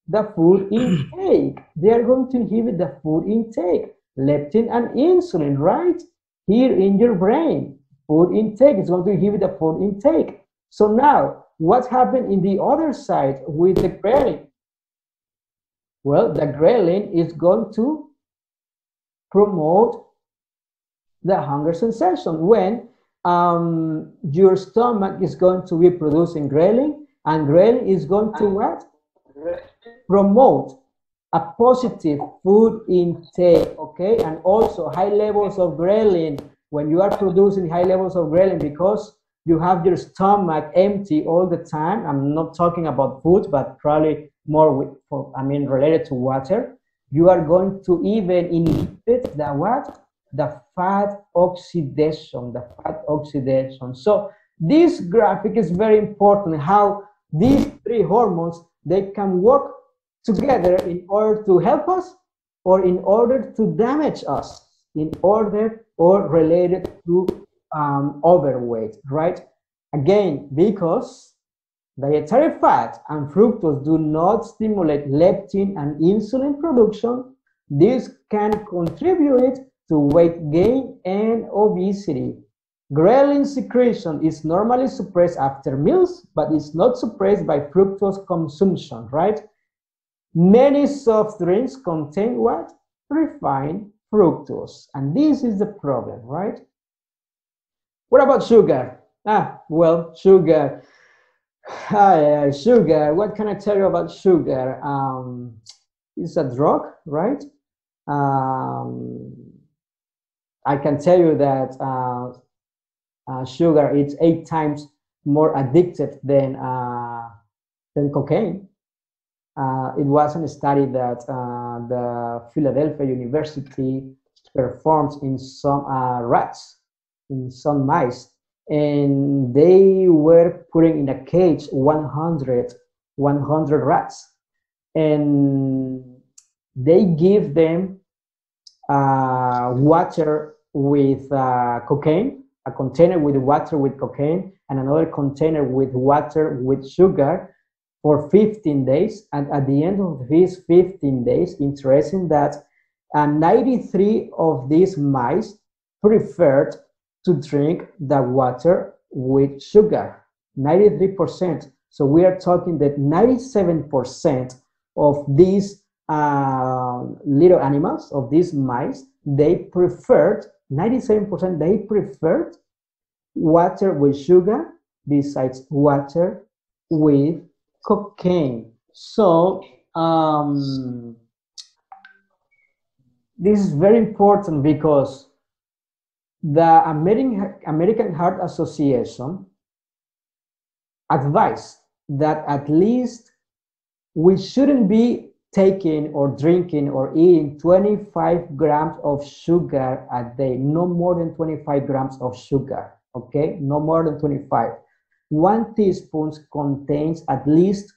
The food intake. They are going to inhibit the food intake. Leptin and insulin, right? Here in your brain. Food intake is going to inhibit the food intake. So now, what happened in the other side with the ghrelin? Well, the ghrelin is going to promote the hunger sensation when your stomach is going to be producing ghrelin, and ghrelin is going to what? Promote a positive food intake, okay? And also high levels of ghrelin. When you are producing high levels of ghrelin because you have your stomach empty all the time, I'm not talking about food, but probably more related to water, you are going to even inhibit the what? The fat oxidation, So this graphic is very important, how these three hormones, they can work together in order to help us or in order to damage us, in order or related to overweight, right? Again, because dietary fat and fructose do not stimulate leptin and insulin production, this can contribute to weight gain and obesity. Ghrelin secretion is normally suppressed after meals, but it's not suppressed by fructose consumption, right? Many soft drinks contain what? Refined fructose. And this is the problem, right? What about sugar? Well, sugar. Sugar. What can I tell you about sugar? It's a drug, right? I can tell you that sugar is 8 times more addictive than cocaine. It was a study that the Philadelphia University performed in some rats, in some mice, and they were putting in a cage 100 rats, and they give them water with cocaine, a container with water with cocaine, and another container with water with sugar for 15 days. And at the end of these 15 days, interesting that 93 of these mice preferred to drink the water with sugar, 93%. So we are talking that 97% of these little animals, of these mice, they preferred, 97%, they preferred water with sugar besides water with cocaine. So this is very important because the American Heart Association advised that at least we shouldn't be taking or drinking or eating 25 grams of sugar a day, no more than 25 grams of sugar, okay? No more than 25. 1 teaspoon contains at least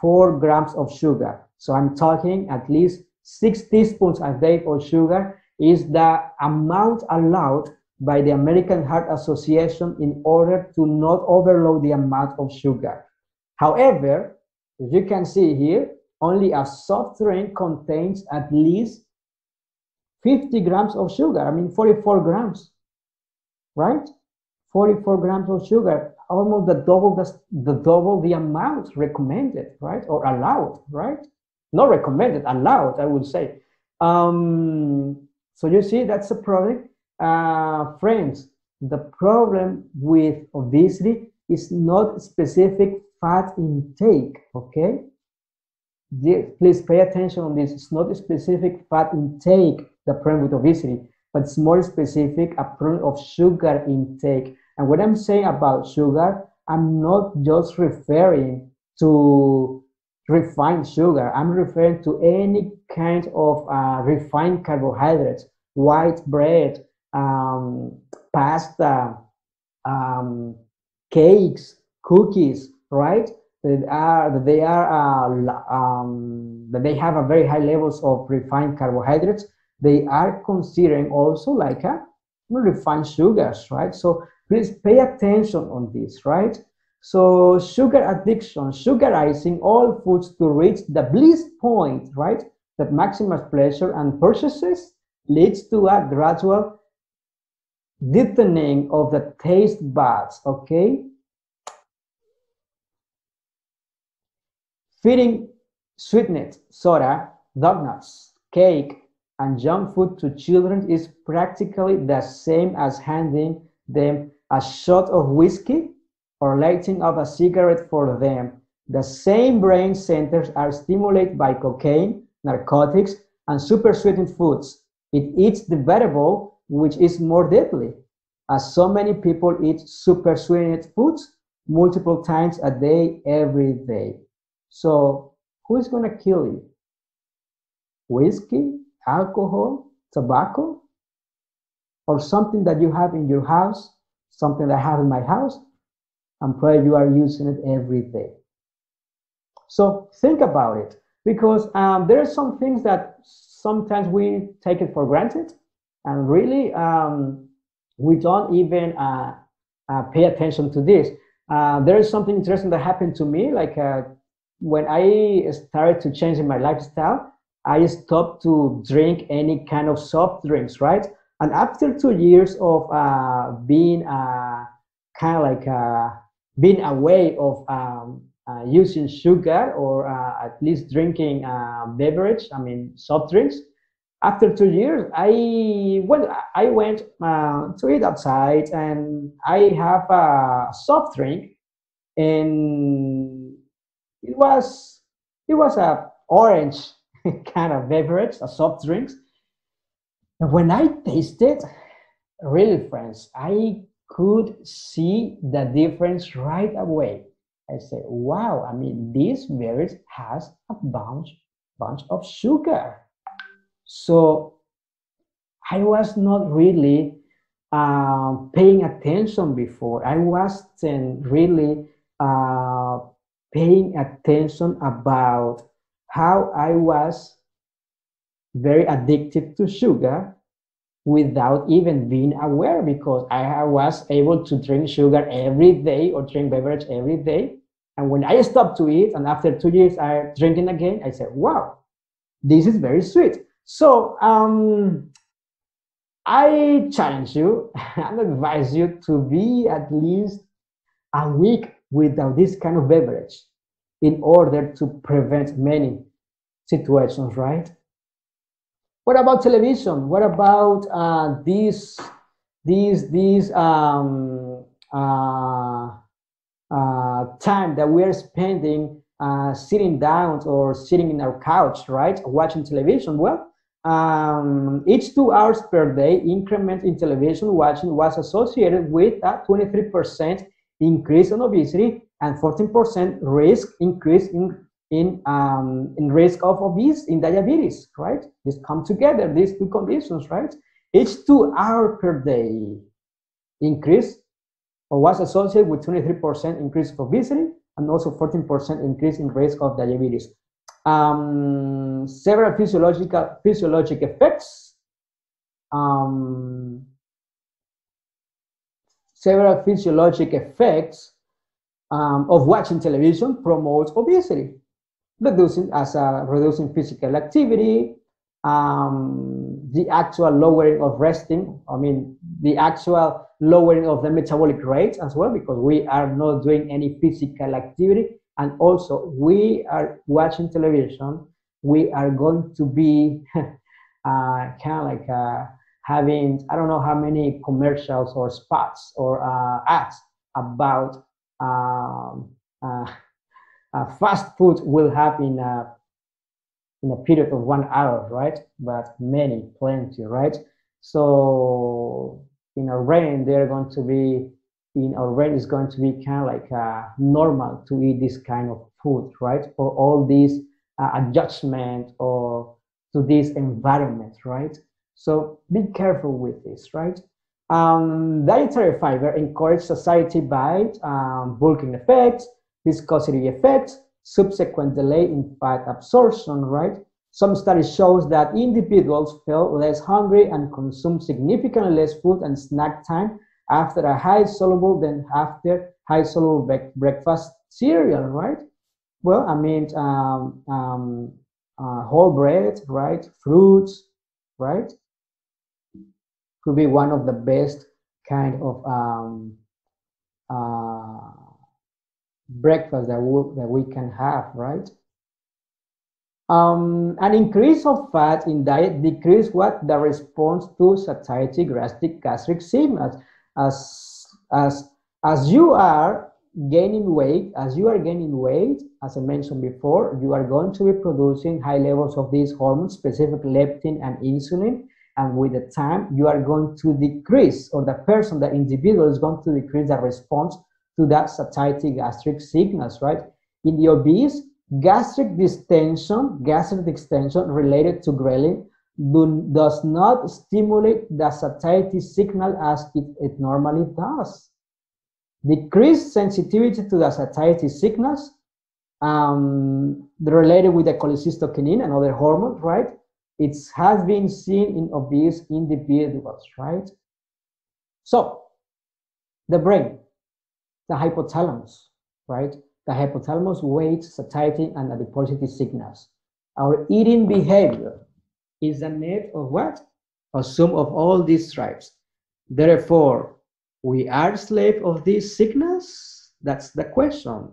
4 grams of sugar. So I'm talking at least 6 teaspoons a day of sugar is the amount allowed by the American Heart Association in order to not overload the amount of sugar. However, as you can see here, only a soft drink contains at least 50 grams of sugar. I mean, 44 grams, right? 44 grams of sugar, almost double the amount recommended, right? Or allowed, right? Not recommended, allowed, I would say. So you see, that's a problem. Friends, the problem with obesity is not specific fat intake, okay? Please pay attention on this. It's not a specific fat intake, the problem with obesity, but it's more specific, a problem of sugar intake. And when I'm saying about sugar, I'm not just referring to refined sugar. I'm referring to any kind of refined carbohydrates, white bread, pasta, cakes, cookies, right? That they have a very high levels of refined carbohydrates. They are considering also like a refined sugars, right? So please pay attention on this, right? So sugar addiction, sugarizing all foods to reach the bliss point, right? That maximizes pleasure and purchases leads to a gradual deepening of the taste buds, okay? Feeding sweetened soda, donuts, cake, and junk food to children is practically the same as handing them a shot of whiskey or lighting up a cigarette for them. The same brain centers are stimulated by cocaine, narcotics, and super sweetened foods. It eats the variable, which is more deadly, as so many people eat super sweetened foods multiple times a day, every day. So, who is going to kill you? Whiskey, alcohol, tobacco, or something that you have in your house, something that I have in my house? I'm probably you are using it every day. So think about it, because there are some things that sometimes we take it for granted, and really we don't even pay attention to this. There is something interesting that happened to me, like when I started to change in my lifestyle, I stopped to drink any kind of soft drinks, right? And after 2 years of being kind of like being away of using sugar or at least drinking beverage, I mean soft drinks. After 2 years, I went to eat outside and I have a soft drink, and it was a orange kind of beverage, a soft drinks. And when I tasted, really, friends, I could see the difference right away. I said, wow, I mean, this beverage has a bunch of sugar. So I was not really paying attention before. I wasn't really uh, paying attention about how I was very addicted to sugar without even being aware, because I was able to drink sugar every day or drink beverage every day. And when I stopped to eat, and after 2 years I drinking again, I said, wow, this is very sweet. So I challenge you and advise you to be at least a week without this kind of beverage in order to prevent many situations, right? What about television? What about these uh, time that we are spending sitting down or sitting in our couch, right, watching television. Well, each 2 hours per day increment in television watching was associated with a 23% increase in obesity and 14% risk increase in risk of obesity in diabetes, right? These come together, these two conditions, right? Each 2 hour per day increase or was associated with 23% increase of obesity and also 14% increase in risk of diabetes. Several physiologic effects. Um, several physiologic effects of watching television promotes obesity, reducing physical activity, the actual lowering of resting. I mean, the actual lowering of the metabolic rate as well, because we are not doing any physical activity, and also we are watching television. We are going to be kind of like having, I don't know how many commercials or spots or ads about uh, fast food will have in a period of 1 hour, right? But many, plenty, right? So in our brain, they're going to be in our brain is going to be kind of like normal to eat this kind of food, right? For all these adjustment or to this environment, right? So be careful with this, right? Dietary fiber encourages satiety by bulking effects, viscosity effects, subsequent delay in fat absorption, right? Some studies shows that individuals feel less hungry and consume significantly less food and snack time after a high soluble than after high soluble breakfast cereal, right? Well, I mean, whole bread, right? Fruits, right? Could be one of the best kind of uh, breakfast that we can have, right? An increase of fat in diet decrease what the response to satiety gastric signals. As as as you are gaining weight, as I mentioned before, you are going to be producing high levels of these hormones, specifically leptin and insulin. And with the time, you are going to decrease, or the individual is going to decrease the response to that satiety gastric signals, right? In the obese, gastric distension related to ghrelin does not stimulate the satiety signal as it normally does. Decreased sensitivity to the satiety signals related with the cholecystokinin, another hormone, right? It has been seen in obese individuals, right? So the brain, the hypothalamus, right? The hypothalamus weighs satiety and adiposity signals. Our eating behavior is a net of what? A sum of all these stripes. Therefore, we are slave of these signals? That's the question.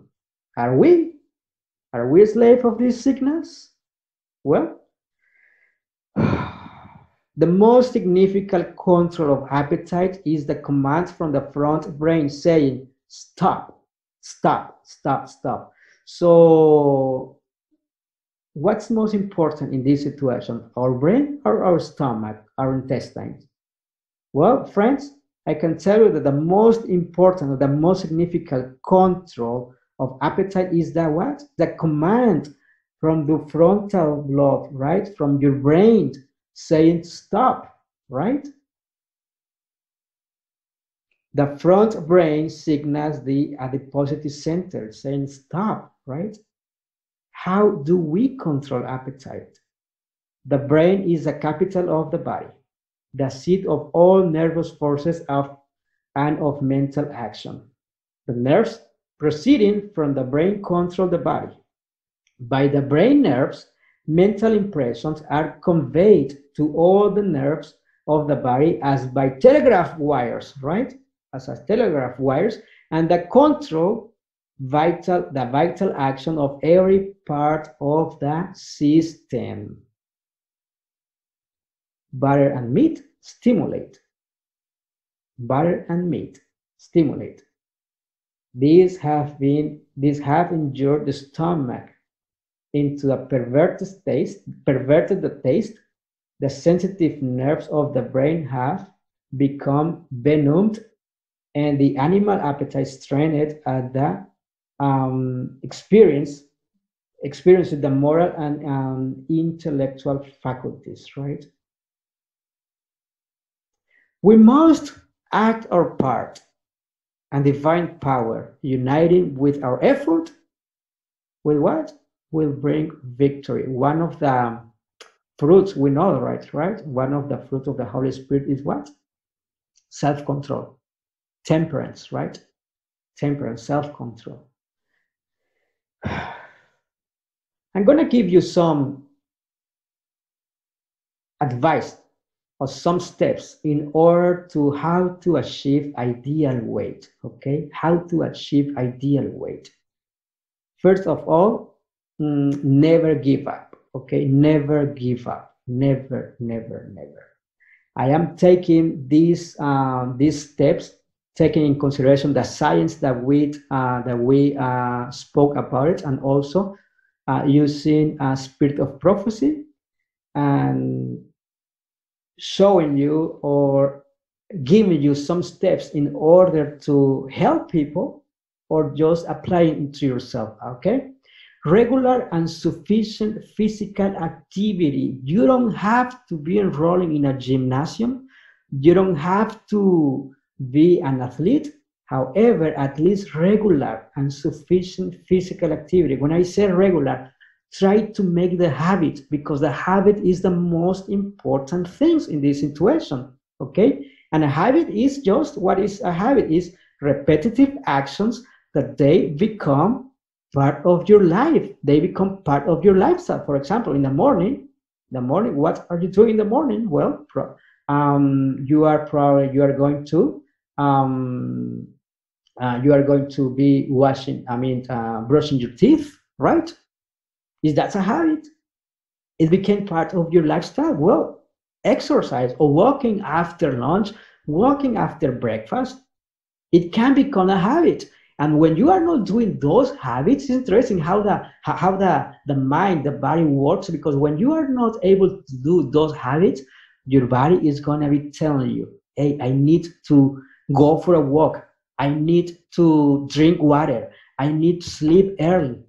Are we? Are we slave of these signals? Well, the most significant control of appetite is the command from the front brain saying, stop, stop, stop, stop. So what's most important in this situation, our brain or our stomach, our intestines? Well, friends, I can tell you that the most important or the most significant control of appetite is the what? The command from the frontal lobe, right? From your brain saying stop, right? The front brain signals the adiposity center saying stop, right? How do we control appetite? The brain is the capital of the body, the seat of all nervous forces and of mental action. The nerves proceeding from the brain control the body. By the brain nerves, mental impressions are conveyed to all the nerves of the body as by telegraph wires, right? As telegraph wires, and the vital action of every part of the system. Butter and meat stimulate. Butter and meat stimulate. These have injured the stomach into a perverted the taste. The sensitive nerves of the brain have become benumbed, and the animal appetite strained at the experience with the moral and intellectual faculties, right? We must act our part, and divine power, uniting with our effort, will what? Will bring victory. One of the fruits we know, right? One of the fruits of the Holy Spirit is what? Self-control, temperance, right? Temperance, self-control. I'm going to give you some advice or some steps in order to how to achieve ideal weight. Okay, how to achieve ideal weight. First of all, never give up. Okay, never give up. Never, never, never. I am taking these steps, taking in consideration the science that we spoke about it, and also using a spirit of prophecy and showing you or giving you some steps in order to help people or just applying it to yourself. Okay, regular and sufficient physical activity. You don't have to be enrolling in a gymnasium. You don't have to be an athlete. However, at least regular and sufficient physical activity. When I say regular, try to make the habit, because the habit is the most important things in this situation. Okay, and a habit is just what is a habit is repetitive actions that they become part of your life. They become part of your lifestyle. For example, in the morning, what are you doing in the morning? Well, you are going to be brushing your teeth, right? Is that a habit? It became part of your lifestyle. Well, exercise or walking after lunch, walking after breakfast, it can become a habit. And when you are not doing those habits, it's interesting how the mind, the body works, because when you are not able to do those habits, your body is going to be telling you, hey, I need to go for a walk, I need to drink water, I need to sleep early,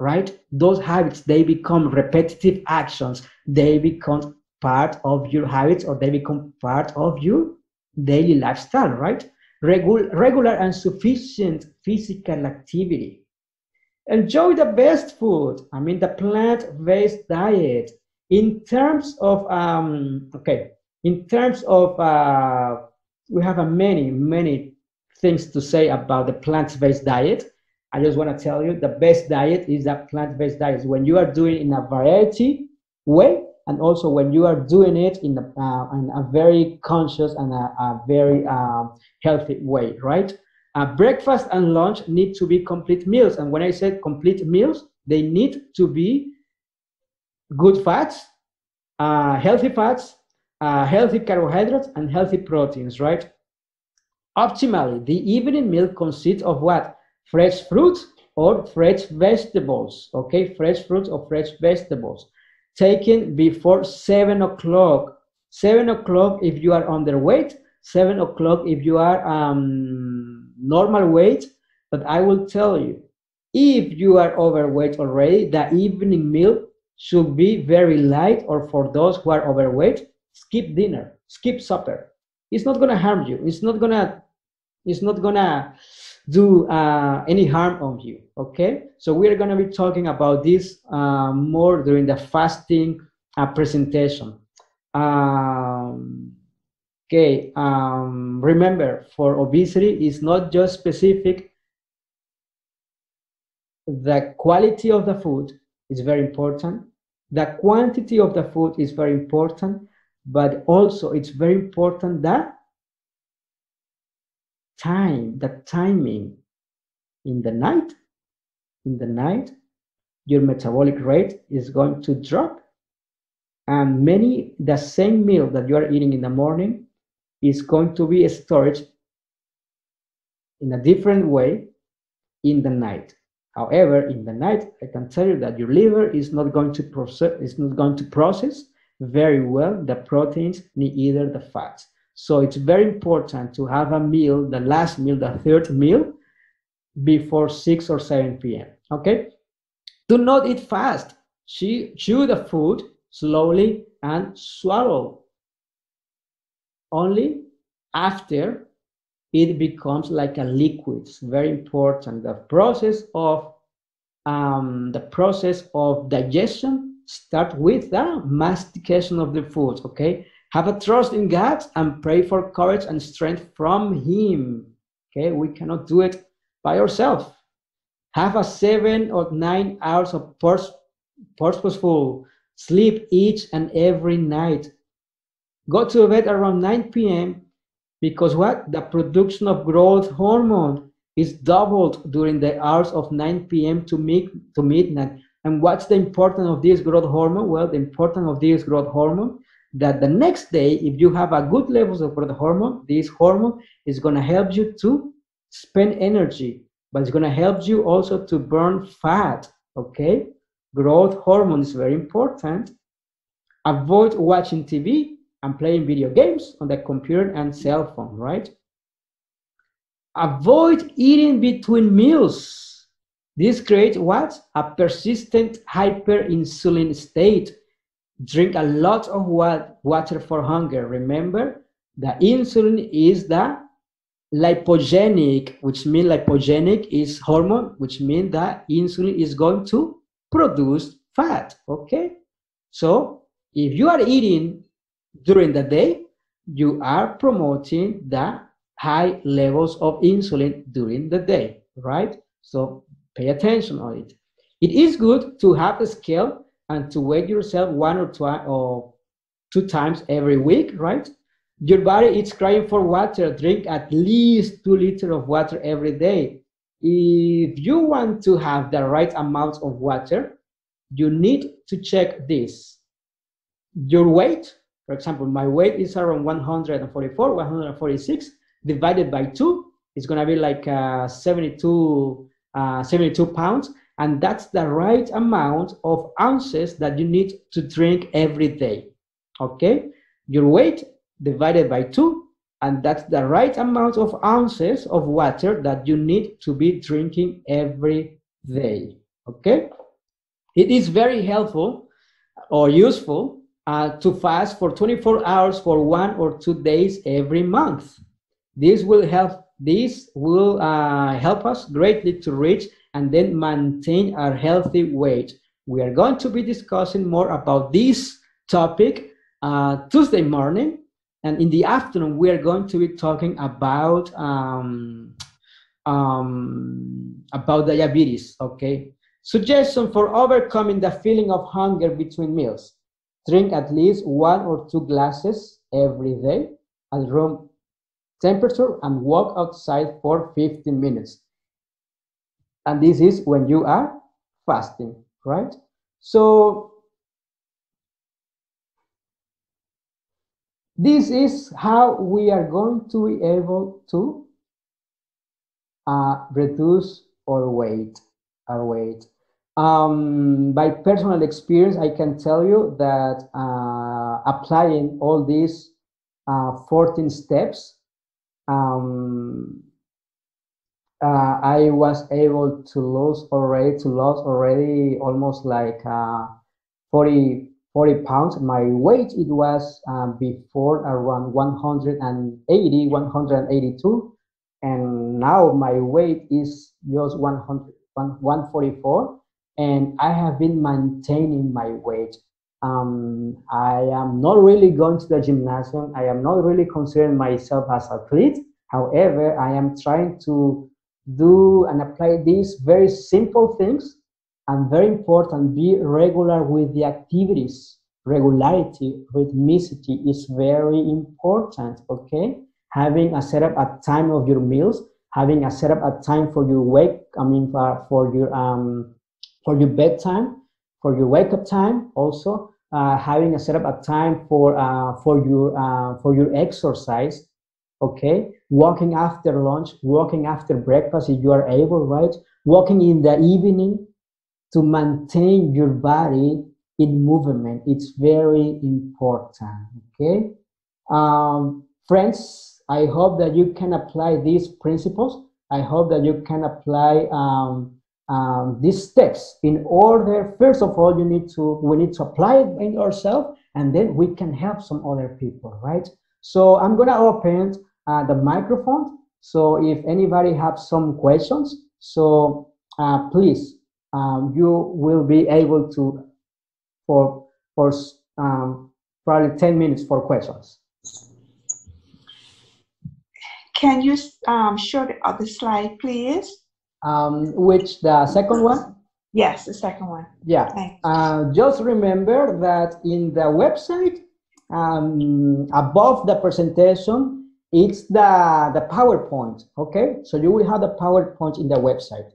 right? Those habits, they become repetitive actions, they become part of your habits, or they become part of your daily lifestyle, right? Regular and sufficient physical activity. Enjoy the best food, the plant-based diet. In terms of in terms of we have a many things to say about the plant-based diet. I just want to tell you the best diet is a plant-based diet when you are doing it in a variety way, and also when you are doing it in a very conscious and a very healthy way, right? Breakfast and lunch need to be complete meals. And when I say complete meals, they need to be good fats, healthy carbohydrates, and healthy proteins, right? Optimally, the evening meal consists of what? Fresh fruits or fresh vegetables, okay? Fresh fruits or fresh vegetables. Taken before 7 o'clock. 7 o'clock if you are underweight, 7 o'clock if you are normal weight. But I will tell you, if you are overweight already, the evening meal should be very light, or for those who are overweight, skip dinner, skip supper. It's not gonna harm you. It's not gonna do any harm on you. Okay, so we're gonna be talking about this more during the fasting presentation. Okay, remember, for obesity is not just specific. The quality of the food is very important. The quantity of the food is very important, but also it's very important that the timing. In the night, your metabolic rate is going to drop, and the same meal that you are eating in the morning is going to be stored in a different way in the night. However, in the night, I can tell you that your liver is not going to process very well the proteins, neither the fats. So it's very important to have a meal, the last meal, the third meal, before 6 or 7 p.m. Okay? Do not eat fast. Chew the food slowly and swallow only after it becomes like a liquid. It's very important. The process of digestion start with the mastication of the food. Okay, have a trust in God and pray for courage and strength from Him. Okay, we cannot do it by ourselves. Have a 7 or 9 hours of purposeful sleep each and every night. Go to bed around 9 p.m. because what? The production of growth hormone is doubled during the hours of 9 p.m. to midnight. And what's the importance of this growth hormone? Well, the importance of this growth hormone that the next day, if you have a good levels of growth hormone, this hormone is going to help you to spend energy, but it's going to help you also to burn fat. Okay, growth hormone is very important. Avoid watching TV and playing video games on the computer and cell phone, right? Avoid eating between meals. This creates what? A persistent hyperinsulin state. Drink a lot of water for hunger. Remember, the insulin is the lipogenic, which means lipogenic is hormone, which means that insulin is going to produce fat, okay? So if you are eating during the day, you are promoting the high levels of insulin during the day, right? So pay attention on it. It is good to have a scale and to weigh yourself 1 or 2 times every week, right? Your body is crying for water. Drink at least 2 liters of water every day. If you want to have the right amount of water, you need to check this. Your weight, for example, my weight is around 144, 146, divided by 2, it's going to be like 72 pounds. And that's the right amount of ounces that you need to drink every day. Okay? Your weight divided by 2, and that's the right amount of ounces of water that you need to be drinking every day. Okay? It is very helpful or useful to fast for 24 hours for 1 or 2 days every month. This will help us greatly to reach and then maintain our healthy weight. We are going to be discussing more about this topic Tuesday morning, and in the afternoon we are going to be talking about diabetes. Okay. Suggestion for overcoming the feeling of hunger between meals: drink at least 1 or 2 glasses every day at room temperature and walk outside for 15 minutes. And this is when you are fasting, right? So this is how we are going to be able to reduce our weight. By personal experience, I can tell you that applying all these 14 steps, I was able to lose already almost like 40 pounds. My weight, it was before around 180, 182, and now my weight is just 144, and I have been maintaining my weight. I am not really going to the gymnasium. I am not really considering myself as an athlete. However, I am trying to do and apply these very simple things, and very important, be regular with the activities. Regularity, rhythmicity is very important, okay? Having a setup at time of your meals, having a setup at time for your for your bedtime, for your wake up time, also having a setup at time for your exercise. okay? Walking after lunch, walking after breakfast if you are able, right? Walking in the evening to maintain your body in movement. It's very important, okay? Friends, I hope that you can apply these principles. I hope that you can apply these steps in order. First of all, we need to apply it in ourselves, and then we can help some other people, right? So I'm gonna open the microphone. So if anybody has some questions, so please, you will be able to for probably 10 minutes for questions. Can you show the other slide, please? Which the second one? Yes, the second one. Yeah. Just remember that in the website, above the presentation, it's the PowerPoint. Okay, so you will have the PowerPoint in the website.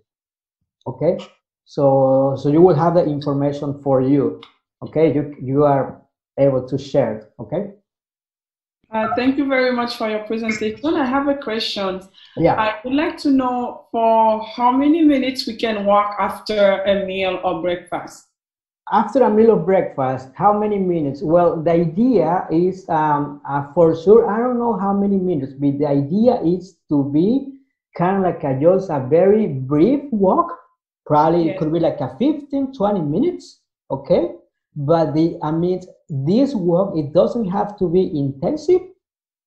Okay, so you will have the information for you. Okay, you are able to share it. Okay. Thank you very much for your presentation. I have a question. Yeah. I would like to know for how many minutes we can walk after a meal or breakfast. After a meal of breakfast, how many minutes? Well, the idea is for sure, I don't know how many minutes, but the idea is to be kind of like just a very brief walk. Probably it could be like a 15, 20 minutes, okay? But this walk, it doesn't have to be intensive.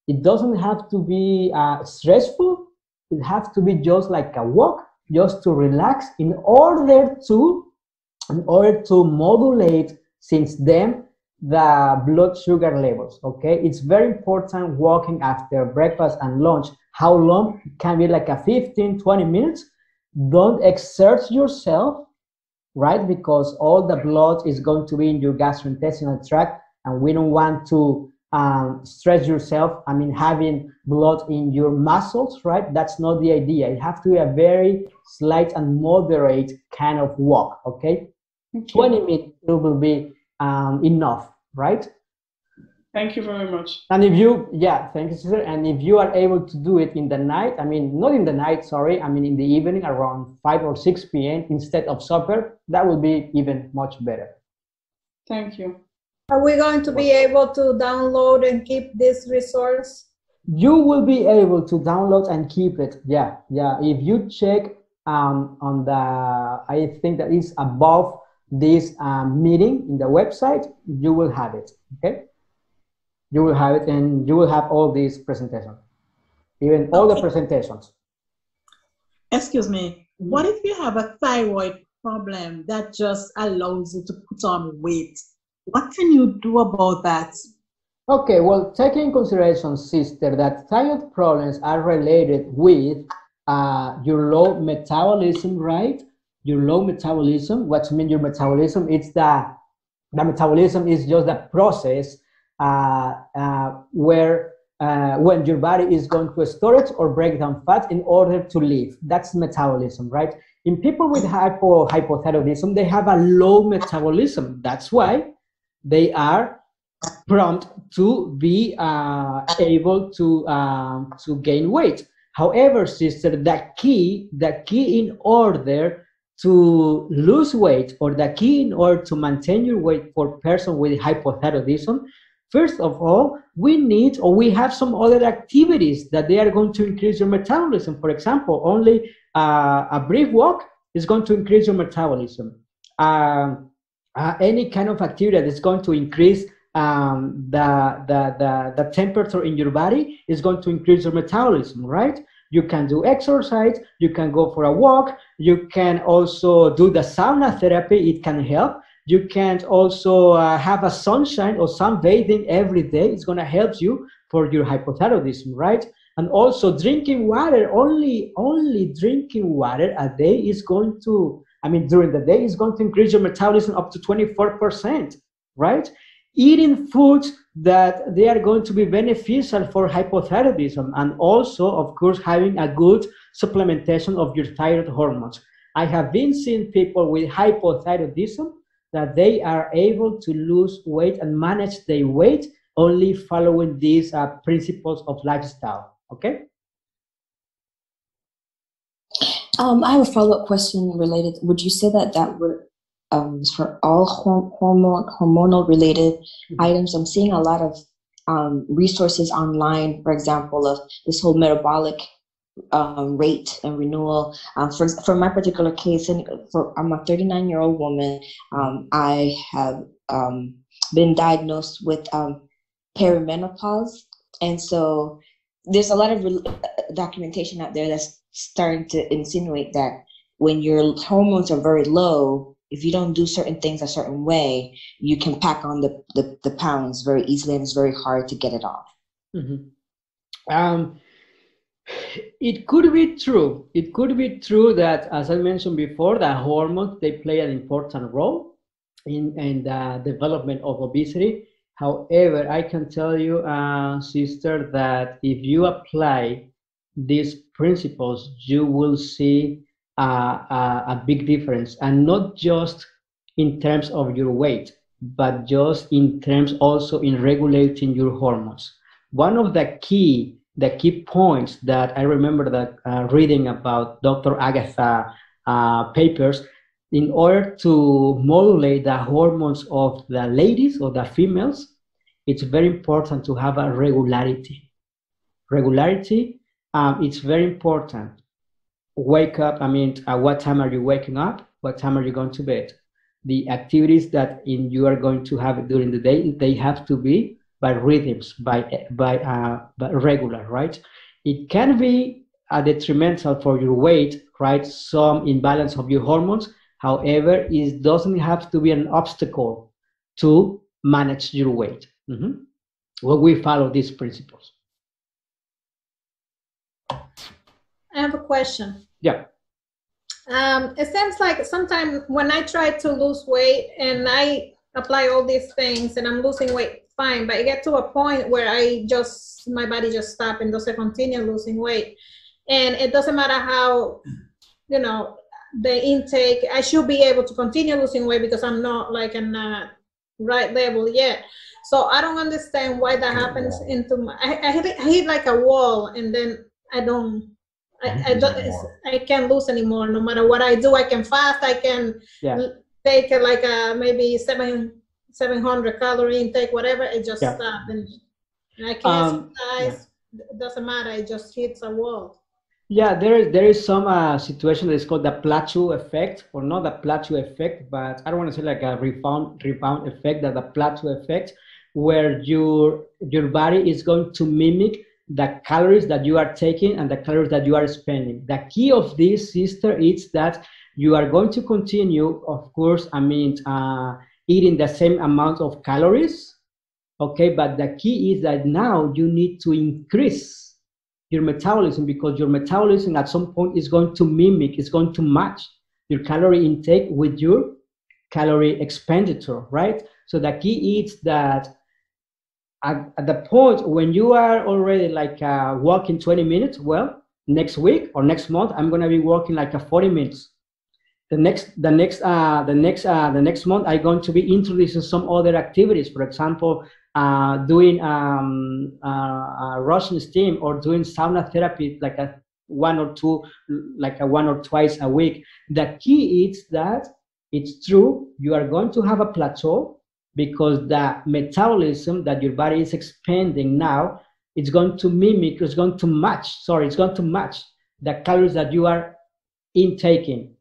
It doesn't have to be stressful. It has to be just like a walk, just to relax in order to modulate since then the blood sugar levels. Okay, it's very important walking after breakfast and lunch. How long? It can be like a 15, 20 minutes. Don't exert yourself, right? Because all the blood is going to be in your gastrointestinal tract, and we don't want to stress yourself. Having blood in your muscles, right? That's not the idea. It has to be a very slight and moderate kind of walk, okay? 20 minutes it will be enough, right? Thank you very much. And if you, thank you, sister. And if you are able to do it in the night, not in the night, sorry, in the evening around 5 or 6 p.m. instead of supper, that will be even much better. Thank you. Are we going to be able to download and keep this resource? You will be able to download and keep it. Yeah. If you check on the, I think that is above this meeting in the website, you will have it. Okay. You will have it, and you will have all these presentations, even all the presentations. Excuse me. What if you have a thyroid problem that just allows you to put on weight? What can you do about that? Okay, well, take in consideration, sister, that thyroid problems are related with your low metabolism, right? Your low metabolism. What means your metabolism? It's the metabolism is just the process where when your body is going to storage or break down fat in order to live. That's metabolism, right? In people with hypothyroidism, they have a low metabolism. That's why they are prompt to be able to gain weight. However, sister, the key in order to lose weight, or the key in order to maintain your weight for person with hypothyroidism, first of all, we have some other activities that they are going to increase your metabolism. For example, only a brief walk is going to increase your metabolism. Any kind of activity that is going to increase the temperature in your body is going to increase your metabolism, right? You can do exercise, you can go for a walk, you can also do the sauna therapy, it can help. You can also have a sunshine or sunbathing every day. It's going to help you for your hypothyroidism, right? And also drinking water, only drinking water a day is going to, during the day is going to increase your metabolism up to 24%, right? Eating foods that they are going to be beneficial for hypothyroidism, and also, of course, having a good supplementation of your thyroid hormones. I have been seeing people with hypothyroidism that they are able to lose weight and manage their weight only following these principles of lifestyle. Okay. I have a follow-up question related. Would you say that that would for all hormonal related items? I'm seeing a lot of resources online, for example, of this whole metabolic rate and renewal. For my particular case, and I'm a 39-year-old woman. I have been diagnosed with perimenopause, and so there's a lot of documentation out there that's starting to insinuate that when your hormones are very low, if you don't do certain things a certain way, you can pack on the pounds very easily, and it's very hard to get it off. It could be true. It could be true that, as I mentioned before, that hormones, they play an important role in the development of obesity. However, I can tell you, sister, that if you apply these principles, you will see a big difference, and not just in terms of your weight, but just in terms also in regulating your hormones. One of the key points that I remember that reading about Dr. Agatha papers, in order to modulate the hormones of the ladies or the females, it's very important to have a regularity. Regularity, it's very important. Wake up, what time are you waking up? What time are you going to bed? The activities that you are going to have during the day, they have to be by rhythms, by regular, right? It can be detrimental for your weight, right? Some imbalance of your hormones. However, it doesn't have to be an obstacle to manage your weight. When we follow these principles. I have a question. Yeah. It seems like sometimes when I try to lose weight and I apply all these things and I'm losing weight, fine, but I get to a point where my body just stops and doesn't continue losing weight. And it doesn't matter how, the intake, I should be able to continue losing weight because I'm not like in the right level yet. So I don't understand why that happens. I hit like a wall, and then I can't lose anymore. No matter what I do, I can fast. I can take like maybe 700 calorie intake, whatever. It just stops, and I can't exercise. It doesn't matter. It just hits a wall. Yeah, there is some situation that is called the plateau effect, or not the plateau effect, but I don't want to say like a rebound effect, that the plateau effect, where your body is going to mimic the calories that you are taking and the calories that you are spending. The key of this, sister, is that you are going to continue, of course, eating the same amount of calories, okay? But the key is that now you need to increase your metabolism, because your metabolism at some point is going to mimic, is going to match your calorie intake with your calorie expenditure, right? So the key is that at the point when you are already like walking 20 minutes, well, next week or next month, I'm going to be walking like 40 minutes. The next month, I'm going to be introducing some other activities. For example, doing Russian steam, or doing sauna therapy, like one or twice a week. The key is that it's true, you are going to have a plateau, because the metabolism that your body is expanding now, it's going to match the calories that you are intaking.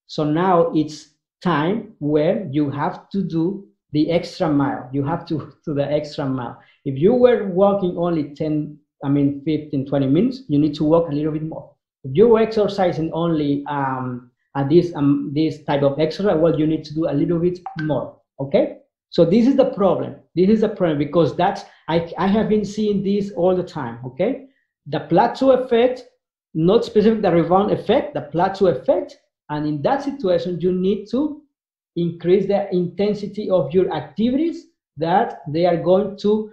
So now it's time where you have to do the extra mile. You have to do the extra mile. If you were walking only 15, 20 minutes, you need to walk a little bit more. If you were exercising only this type of exercise, well, you need to do a little bit more, okay? So this is the problem. This is the problem, because I have been seeing this all the time, okay? The plateau effect, not specific the rebound effect, the plateau effect. And in that situation, you need to increase the intensity of your activities, that they are going to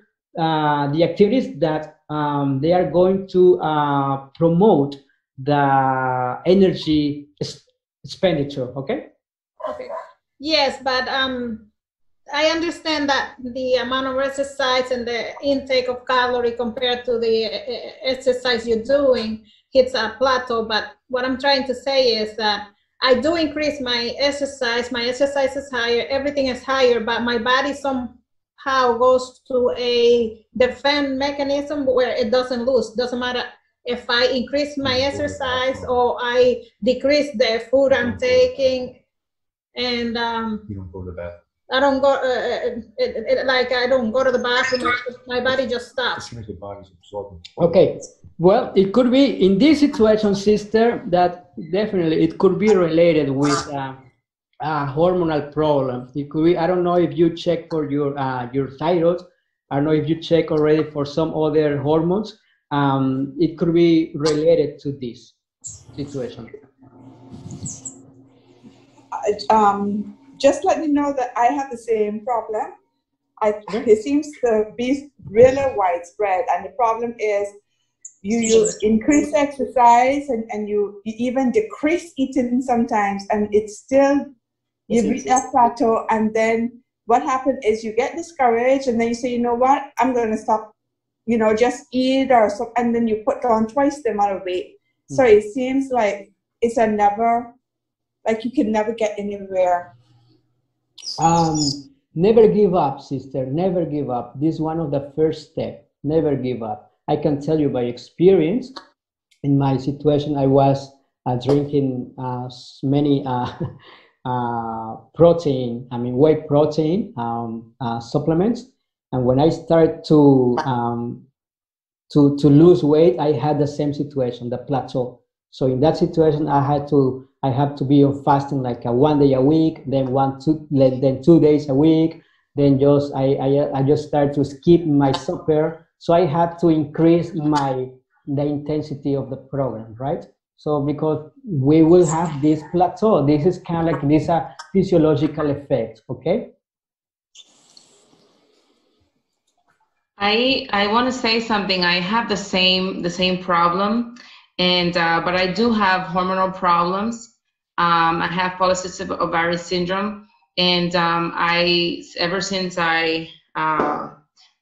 promote the energy expenditure. Okay. Okay. Yes, but I understand that the amount of exercise and the intake of calorie compared to the exercise you're doing hits a plateau. But what I'm trying to say is that I do increase my exercise. My exercise is higher. Everything is higher, but my body somehow goes to a defense mechanism where it doesn't lose. Doesn't matter if I increase my exercise or I decrease the food I'm taking, and You don't go to the bathroom. I don't go, like I don't go to the bathroom. My body just stops. As soon as the body's absorbing. Okay. Well, it could be in this situation, sister, that definitely it could be related with a hormonal problem. It could be, I don't know if you check for your thyroid. I don't know if you check already for some other hormones. It could be related to this situation. Just let me know that I have the same problem. It seems to be really widespread, and the problem is you increase exercise and you even decrease eating sometimes, and it's still, you reach that plateau, and then what happens is you get discouraged, and then you say, you know what, I'm going to stop, just eat or something, and then you put on twice the amount of weight. So it seems like it's a never, like you can never get anywhere. Never give up, sister. Never give up. This is one of the first steps. Never give up. I can tell you by experience. In my situation, I was drinking many protein, whey protein supplements, and when I started to lose weight, I had the same situation, the plateau. So in that situation, I have to be on fasting like 1 day a week, then 2 days a week. Then I just started to skip my supper. So I had to increase the intensity of the program, right? So because we will have this plateau, this is kind of like this physiological effect, okay? I want to say something. I have the same problem. And but I do have hormonal problems. I have polycystic ovary syndrome, and ever since I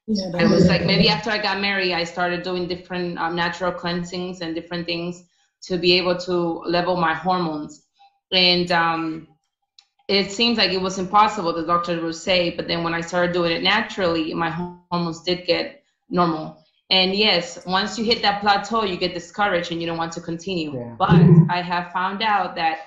was like, maybe after I got married, I started doing different natural cleansings and different things to be able to level my hormones. And it seems like it was impossible, the doctor would say, but then when I started doing it naturally, my hormones did get normal. And yes, once you hit that plateau, you get discouraged and you don't want to continue. Yeah. But I have found out that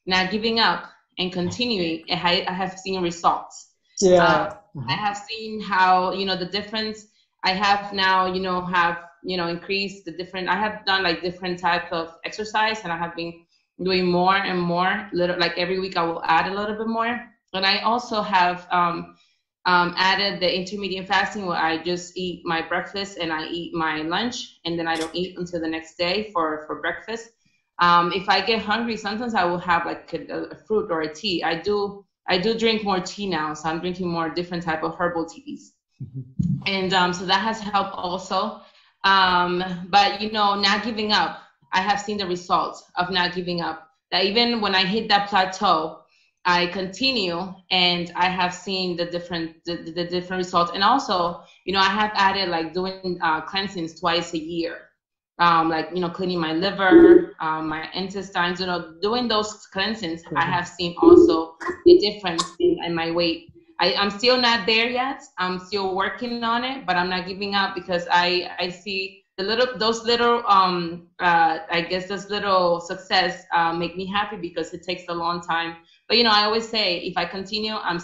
not giving up and continuing, I have seen results. Yeah. I have seen how, the difference I have now, increased the different, I have done like different types of exercise, and I have been doing more and more, like every week I will add a little bit more. And I also have, added the intermediate fasting, where I just eat my breakfast and I eat my lunch, and then I don't eat until the next day for breakfast. If I get hungry, sometimes I will have like a fruit or a tea. I do drink more tea now, so I'm drinking more different type of herbal teas. And so that has helped also. But not giving up, I have seen the results of not giving up. That even when I hit that plateau, I continue, and I have seen the different results. And also, I have added like doing cleansings twice a year, like cleaning my liver, my intestines. Doing those cleansings, I have seen also a difference in my weight. I'm still not there yet. I'm still working on it, but I'm not giving up, because I see those little success make me happy, because it takes a long time. But I always say, if I continue, I'm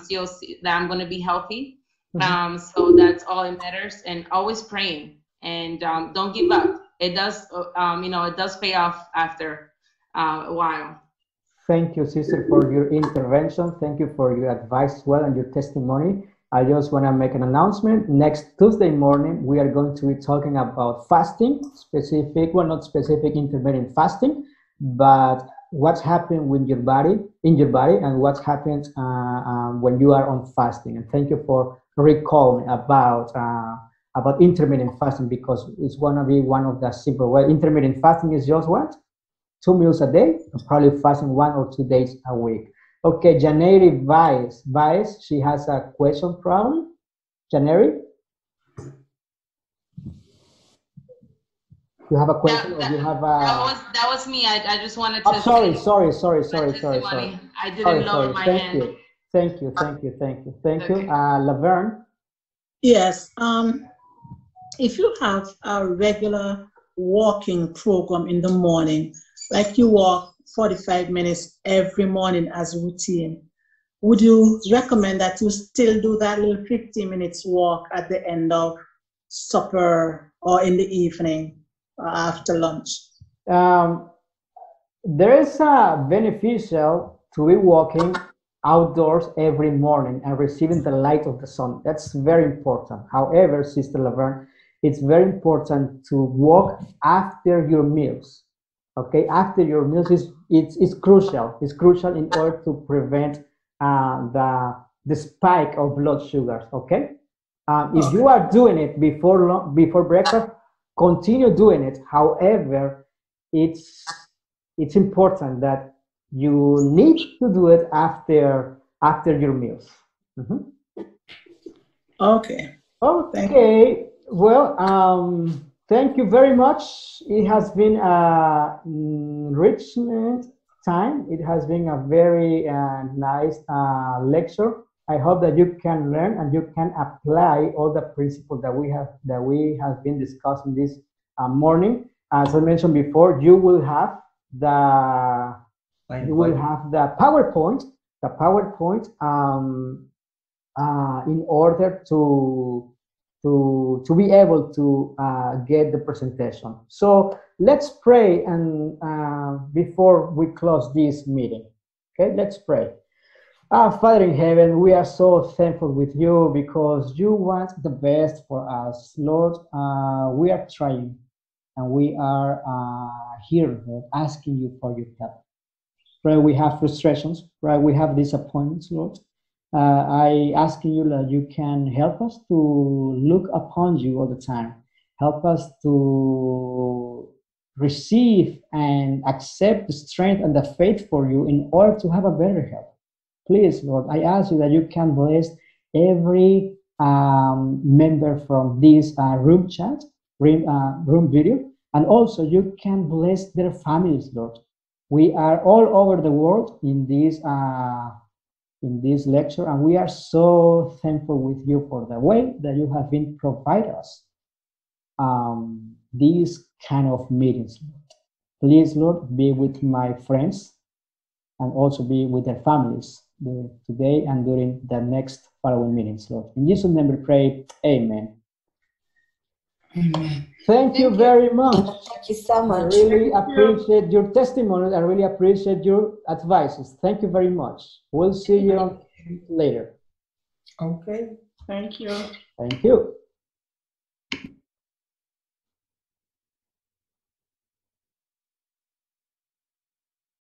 going to be healthy. So that's all that matters. And always praying, and don't give up. It does, it does pay off after a while. Thank you, sister, for your intervention. Thank you for your advice as well and your testimony. I just want to make an announcement. Next Tuesday morning, we are going to be talking about fasting, not specific intermittent fasting, but what's happening with in your body, and what happens when you are on fasting. And thank you for recalling about intermittent fasting, because it's going to be one of the simple ways. Intermittent fasting is just what? 2 meals a day, and probably fasting 1 or 2 days a week. Okay, Janeri Vice, she has a question probably. Janeri? You have a question or you have a... That was me. I just wanted to. Oh, sorry. Testimony. I didn't lower my hand. Thank you. Okay. Laverne? Yes. If you have a regular walking program in the morning, like you walk 45 minutes every morning as routine, would you recommend that you still do that little 15 minutes walk at the end of supper or in the evening after lunch? There is a beneficial to be walking outdoors every morning and receiving the light of the sun. That's very important. However, Sister Laverne, it's very important to walk after your meals. Okay, after your meals it's crucial. It's crucial in order to prevent the spike of blood sugars. Okay, if you are doing it before breakfast, continue doing it. However, it's important that you need to do it after your meals. Mhm. Okay. Okay. Well, thank you very much. It has been a enrichment time. It has been a very nice lecture. I hope that you can learn and you can apply all the principles that we have been discussing this morning. As I mentioned before, you will have the PowerPoint, in order to be able to get the presentation. So let's pray and before we close this meeting. Okay, let's pray. Father in heaven, we are so thankful with you because you want the best for us, Lord. We are trying and we are here, Lord, asking you for your help. Right, we have frustrations, right? We have disappointments, Lord. I ask you that you can help us to look upon you all the time. Help us to receive and accept the strength and the faith for you in order to have a better health. Please, Lord, I ask you that you can bless every member from this room chat, room video, and also you can bless their families, Lord. We are all over the world in this lecture, and we are so thankful with you for the way that you have been provide us these kind of meetings. Please, Lord, be with my friends and also be with their families today and during the next following meetings, Lord. In Jesus' name we pray, amen. Amen. Thank you very much. Thank you so much. I really appreciate your testimony. I really appreciate your advices. Thank you very much. We'll see you later. Okay. Thank you. Thank you.